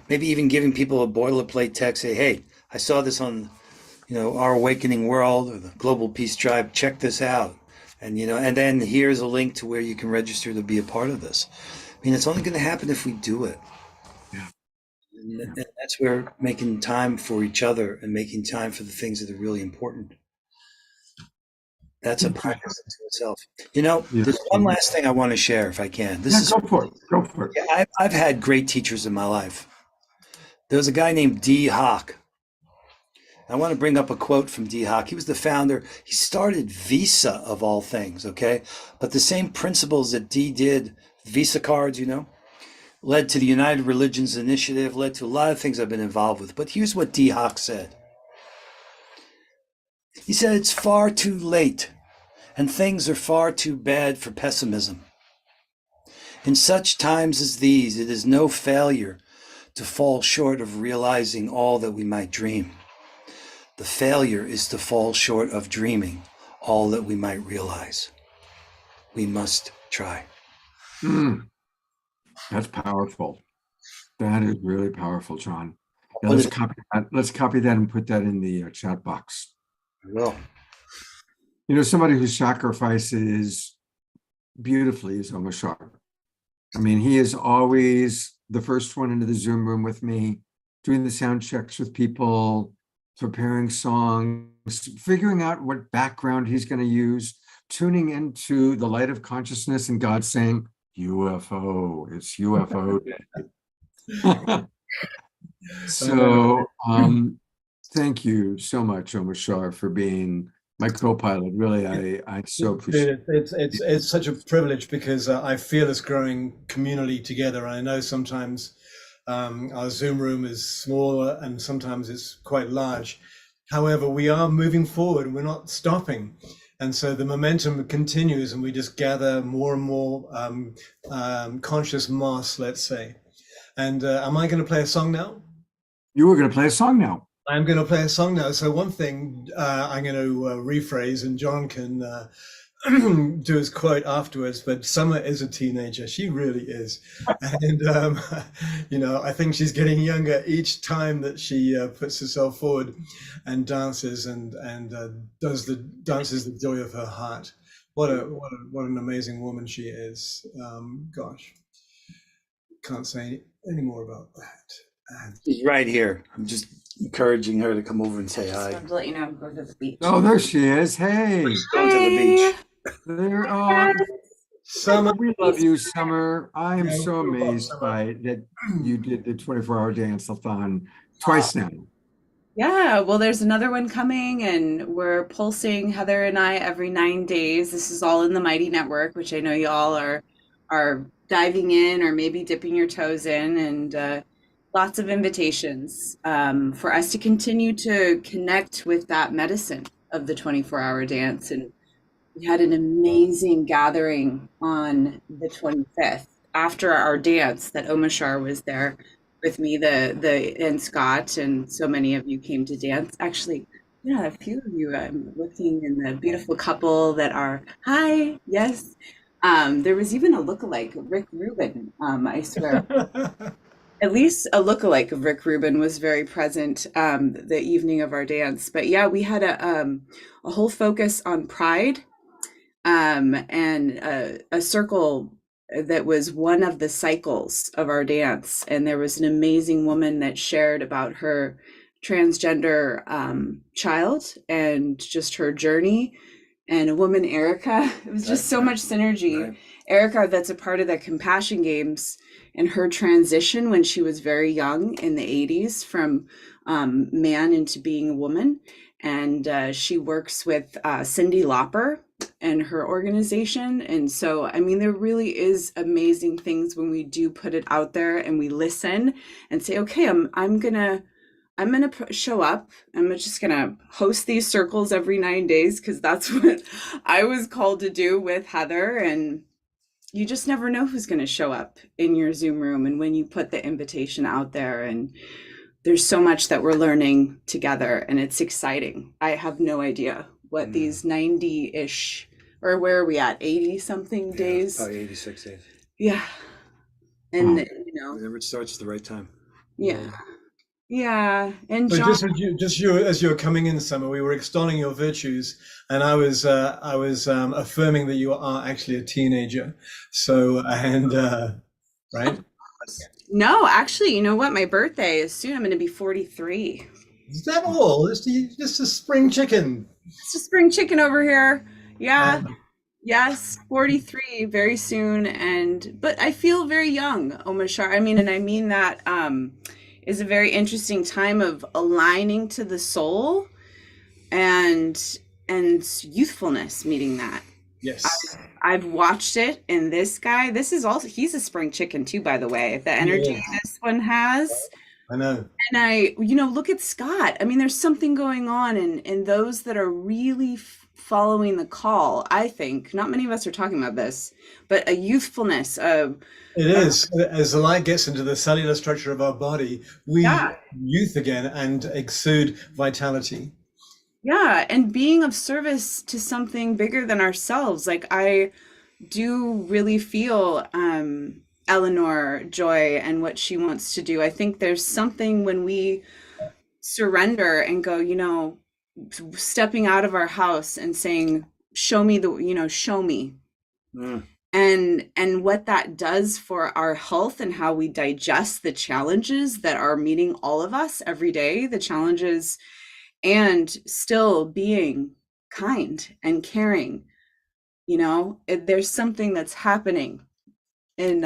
maybe even giving people a boilerplate text, say, hey, I saw this on, Our Awakening World or the Global Peace Tribe, check this out. And, and then here's a link to where you can register to be a part of this. I mean, it's only going to happen if we do it. Yeah. And that's where making time for each other and making time for the things that are really important. That's a practice to itself. There's one last thing I want to share, if I can. Go for it. Go for it. Yeah, I've had great teachers in my life. There was a guy named Dee Hock. I want to bring up a quote from Dee Hock. He was the founder. He started Visa, of all things, okay? But the same principles that Dee did, Visa cards, led to the United Religions Initiative, led to a lot of things I've been involved with. But here's what Dee Hock said. He said, it's far too late, and things are far too bad for pessimism. In such times as these, it is no failure to fall short of realizing all that we might dream. The failure is to fall short of dreaming all that we might realize. We must try. That's powerful. That is really powerful, John. Yeah, let's copy that. Let's copy that and put that in the chat box. I will. Somebody who sacrifices beautifully is Omar Shar. I mean, he is always the first one into the Zoom room with me, doing the sound checks with people, preparing songs, figuring out what background he's going to use, tuning into the light of consciousness and God saying, UFO, it's UFO. So thank you so much, Omar Shar, for being my co-pilot. Really, I so appreciate it. It's such a privilege because I feel us growing communally together. I know sometimes our Zoom room is smaller and sometimes it's quite large. However, we are moving forward. We're not stopping. And so the momentum continues and we just gather more and more conscious mass, let's say. And am I going to play a song now? You were going to play a song now. I'm going to play a song now. So one thing I'm going to rephrase, and John can do his quote afterwards, but Summer is a teenager. She really is. And, I think she's getting younger each time that she puts herself forward and dances and dances the joy of her heart. What an amazing woman she is. Gosh, can't say any more about that. She's right here. I'm just encouraging her to come over and say hi. Just to let you know, I'm going to the beach. Oh, there she is. Hey, Going to the beach. there are. Summer, We love you, Summer. I am Yeah, so we love amazed Summer. by that you did the 24-hour dance-a-thon twice now. Yeah, well, there's another one coming, and we're pulsing, Heather and I, every 9 days. This is all in the Mighty Network, which I know you all are diving in or maybe dipping your toes in, and lots of invitations for us to continue to connect with that medicine of the 24-hour dance. And we had an amazing gathering on the 25th after our dance that Omashar was there with me, and Scott, and so many of you came to dance. Actually, yeah, a few of you. I'm looking in the beautiful couple that are hi, yes. There was even a lookalike, Rick Rubin. I swear, at least a lookalike of Rick Rubin was very present the evening of our dance. But yeah, we had a whole focus on pride, and a circle that was one of the cycles of our dance. And there was an amazing woman that shared about her transgender child and just her journey. And a woman, Erica, it was just so much synergy. Right. Erica, that's a part of the Compassion Games, and her transition when she was very young in the 80s from man into being a woman. And she works with Cyndi Lauper and her organization. And so, I mean, there really is amazing things when we do put it out there and we listen and say, okay, I'm gonna show up. I'm just gonna host these circles every 9 days, because that's what I was called to do with Heather. And you just never know who's gonna show up in your Zoom room, and when you put the invitation out there. And there's so much that we're learning together, and it's exciting. I have no idea what these 90-ish, or where are we at, 80 something days? About 86 days. Yeah. And Wow. you know, Whenever it starts at the right time. yeah. Yeah. And So John, as you were coming in, Summer, we were extolling your virtues, and I was affirming that you are actually a teenager. So right? no, actually, you know what? My birthday is soon. I'm going to be 43. Is that all? Just a spring chicken. It's a spring chicken over here. Yeah. Yes, 43 very soon. But I feel very young, Omashar. I mean, and I mean that is a very interesting time of aligning to the soul and youthfulness, meeting that. Yes. I've watched it in this guy. This is also, he's a spring chicken too, by the way. The energy Yeah. this one has. I know. And look at Scott. I mean, there's something going on in those that are really following the call, I think. Not many of us are talking about this, but a youthfulness of. It is. As the light gets into the cellular structure of our body, we youth again and exude vitality. Yeah, and being of service to something bigger than ourselves. Like, I do really feel Eleanor Joy and what she wants to do. I think there's something when we surrender and go, stepping out of our house and saying, show me show me. And what that does for our health and how we digest the challenges that are meeting all of us every day, the challenges, and still being kind and caring. There's something that's happening and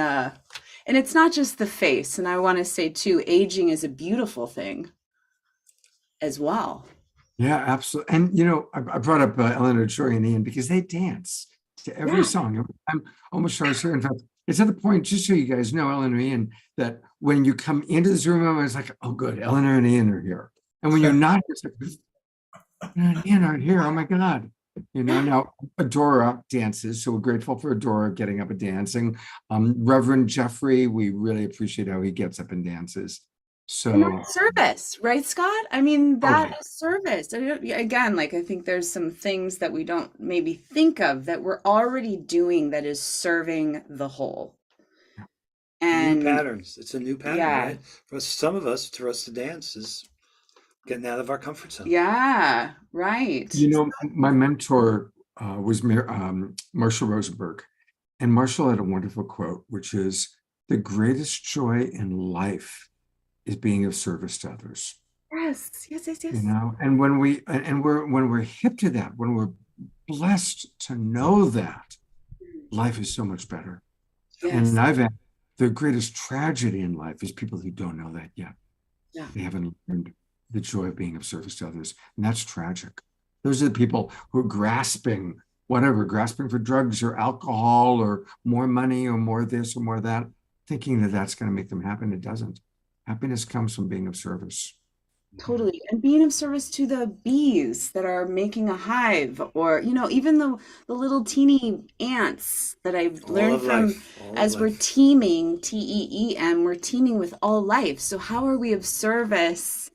it's not just the face. And I want to say too, aging is a beautiful thing as well. Yeah, absolutely. And I brought up Eleanor Joy and Ian because they dance to every song. Every time Omashar here. In fact, it's at the point, just so you guys know, Eleanor and Ian, that when you come into this room, I was like, oh, good, Eleanor and Ian are here. And when you're not, it's like, Eleanor and Ian are here. Oh my God. Now Adora dances, so we're grateful for Adora getting up and dancing. Reverend Jeffrey, we really appreciate how he gets up and dances. So And that's service, right, Scott? I mean, that is service. Again, I think there's some things that we don't maybe think of that we're already doing that is serving the whole. And New patterns. It's a new pattern, Yeah. right? For some of us, for us to dance is getting out of our comfort zone. yeah, right. my mentor was Marshall Rosenberg, and Marshall had a wonderful quote, which is, the greatest joy in life is being of service to others. Yes. And when we're hip to that, when we're blessed to know that, life is so much better. Yes. And I've had the greatest tragedy in life is people who don't know that yet. Yeah. They haven't learned the joy of being of service to others. And that's tragic. Those are the people who are grasping for drugs or alcohol or more money or more this or more that, thinking that that's going to make them happy. And it doesn't. Happiness comes from being of service. Totally. And being of service to the bees that are making a hive, or, even the little teeny ants that I've All learned of from life. All of as we're life. teaming, TEEM, we're teaming with all life. So how are we of service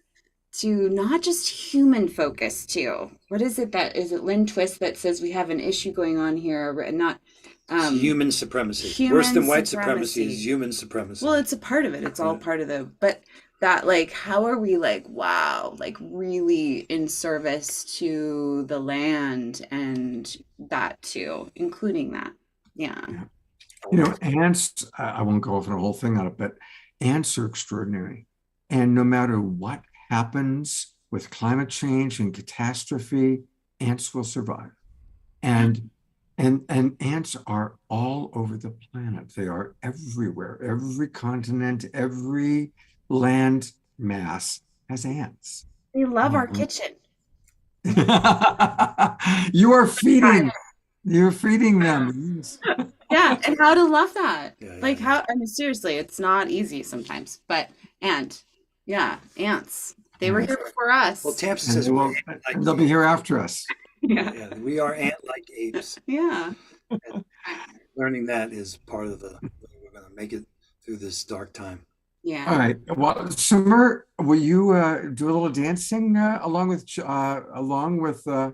to not just human focus too? What is it is it Lynn Twist that says we have an issue going on here, and not It's human supremacy. Worse than white supremacy is human supremacy. well, it's a part of it. It's all part of but that, like, how are we, like, wow, like really in service to the land and that too, including that. Yeah. Ants, I won't go over the whole thing on it, but ants are extraordinary. And no matter what happens with climate change and catastrophe, ants will survive. And ants are all over the planet. They are everywhere. Every continent, every land mass has ants. They love our kitchen. You're feeding them. Yeah, and how to love that. Yeah, Like, yeah. how, I mean, seriously, it's not easy sometimes, but, ants. They were here before us. Well, Tamsin And says they'll be here after us. Yeah. we are ant-like apes. Yeah. Learning that is part of the way we're going to make it through this dark time. Yeah. All right. Well, Summer, will you do a little dancing along with Yeah,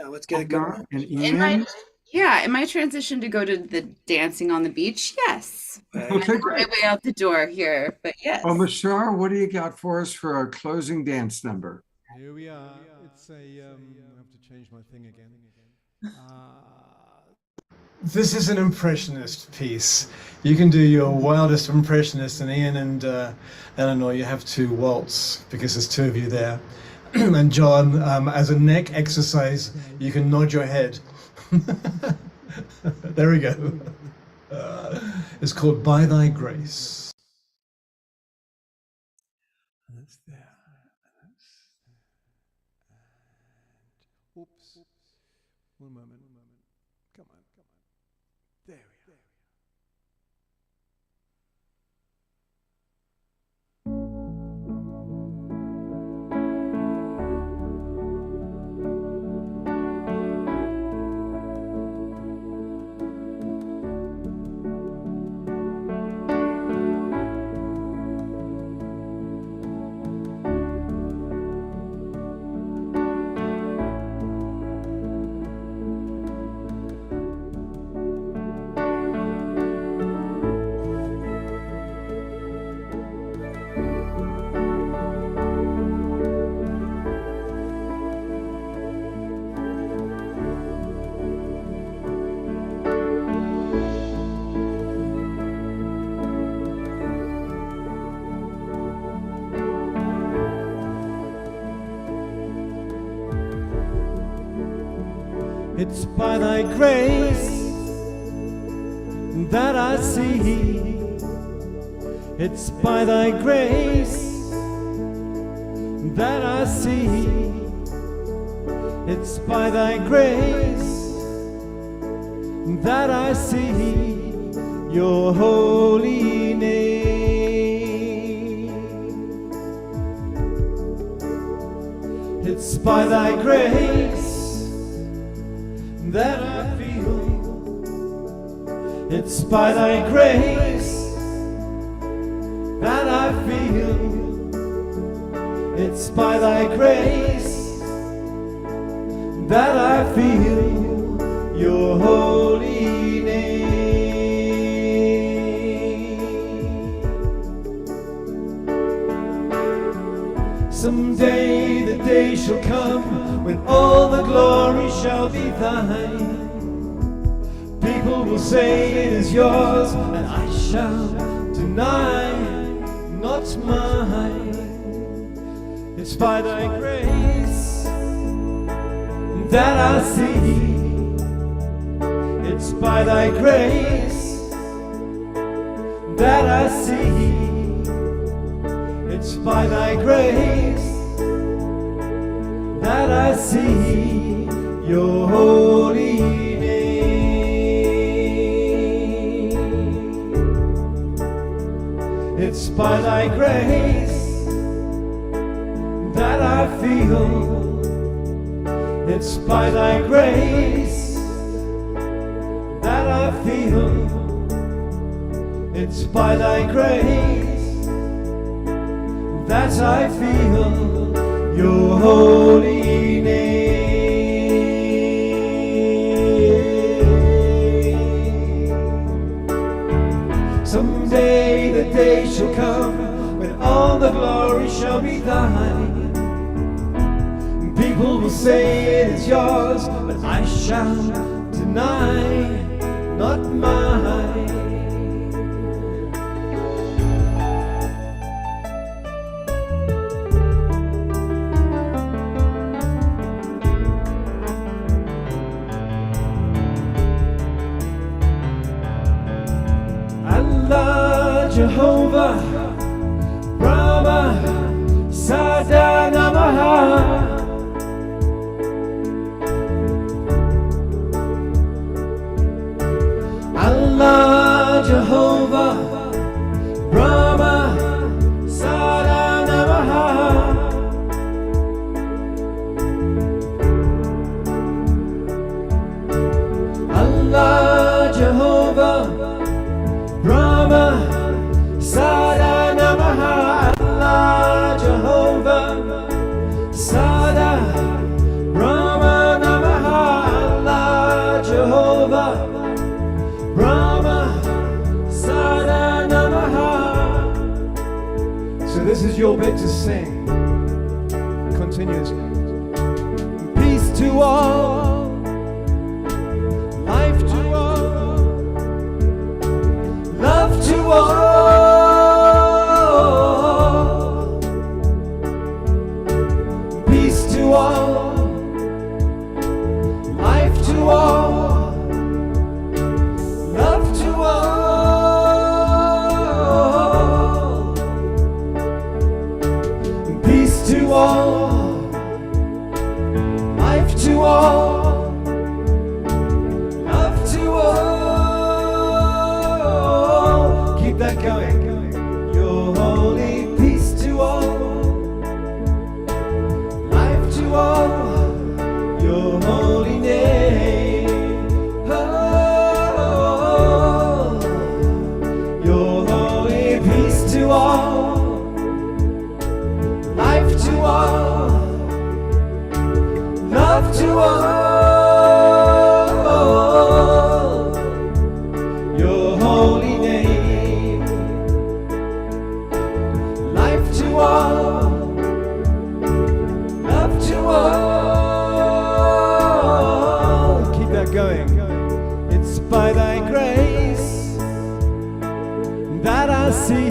let's get it going. and In my transition to go to the dancing on the beach, yes. Okay, I'm on my great. way out the door here, but yes. Well, Mashar, what do you got for us for our closing dance number? Here we are. It's I have to change my thing again. This is an impressionist piece. You can do your wildest impressionist, and Ian and Eleanor, you have to waltz because there's two of you there. And John, as a neck exercise, you can nod your head. There we go. It's called By Thy Grace. That's there. Oops. One moment. Come on. There we are. It's by thy grace that I see. It's by thy grace that I see. It's by thy grace that I see your holy name. It's by thy grace that I feel. It's by thy grace that I feel. It's by thy grace that I feel your holy name. Someday the day shall come when all the glory shall be thine. People will say it is yours, and I shall deny, not mine. It's by thy grace that I see. It's by thy grace that I see. It's by thy grace that I see your holy name. It's by thy grace that feel. It's by thy grace that I feel. It's by thy grace that I feel your holy name. Someday the day shall come when all the glory shall be thine. People will say it is yours, but I shall deny, not mine. Allah, Jehovah, Brahma, Sada Namaha. Allah, Jehovah, Brahma, Sada Namaha. Allah, Jehovah, Brahma, Sada Namaha. Allah, Jehovah, Sada, Brahma Namaha. Allah, Jehovah, Brahma, Sada Namaha. So this is your bit to sing. Continues. Peace to all, life to all, love to all. Peace to all, life to all. Love to all, peace to all, life to all, love to all. Keep that going. Your holy peace to all, life to all, your holy name. To all, life to all, love to all, your holy name. Life to all, love to all. Keep that going. It's by thy grace that I see.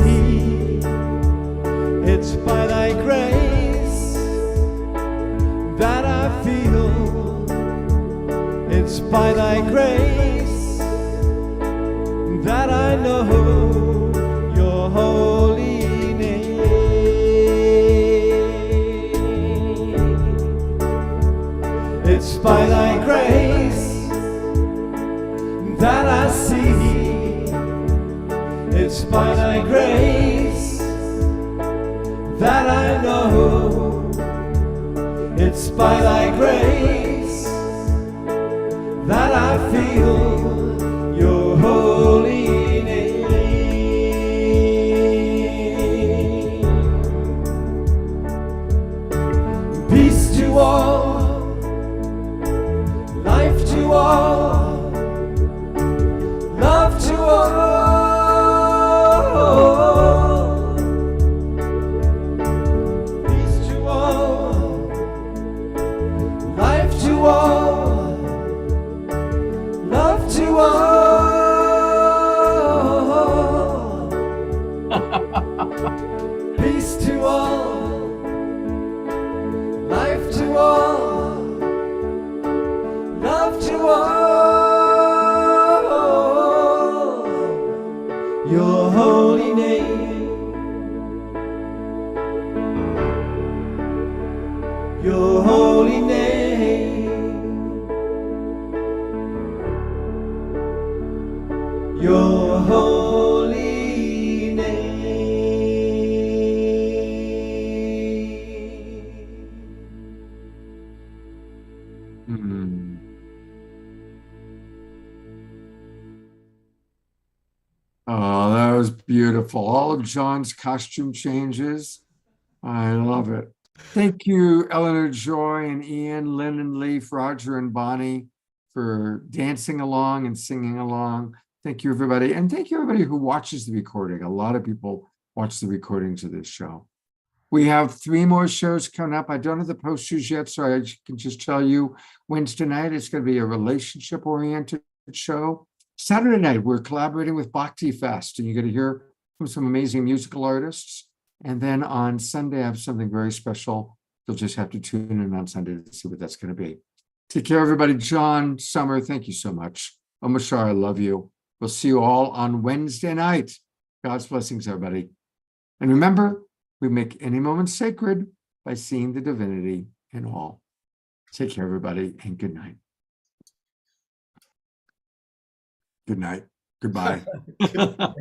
It's by thy grace that I feel. It's by thy grace that I know your holy name. It's by thy grace that I see. It's by thy grace that I know. It's by thy grace that I feel your holy name. Peace to all, life to all, love to all. Love to all, peace to all, life to all, love to all, your holy name, your holy name. Your holy name. Oh, that was beautiful. All of John's costume changes. I love it. Thank you, Eleanor Joy and Ian, Lynn and Leaf, Roger and Bonnie for dancing along and singing along. Thank you, everybody. And thank you, everybody who watches the recording. A lot of people watch the recordings of this show. We have 3 more shows coming up. I don't have the posters yet, so I can just tell you Wednesday night, it's going to be a relationship-oriented show. Saturday night, we're collaborating with Bhakti Fest, and you're going to hear from some amazing musical artists. And then on Sunday, I have something very special. You'll just have to tune in on Sunday to see what that's going to be. Take care, everybody. John, Summer, thank you so much. Omashar, I love you. We'll see you all on Wednesday night. God's blessings, everybody. And remember, we make any moment sacred by seeing the divinity in all. Take care, everybody, and good night. Good night. Goodbye.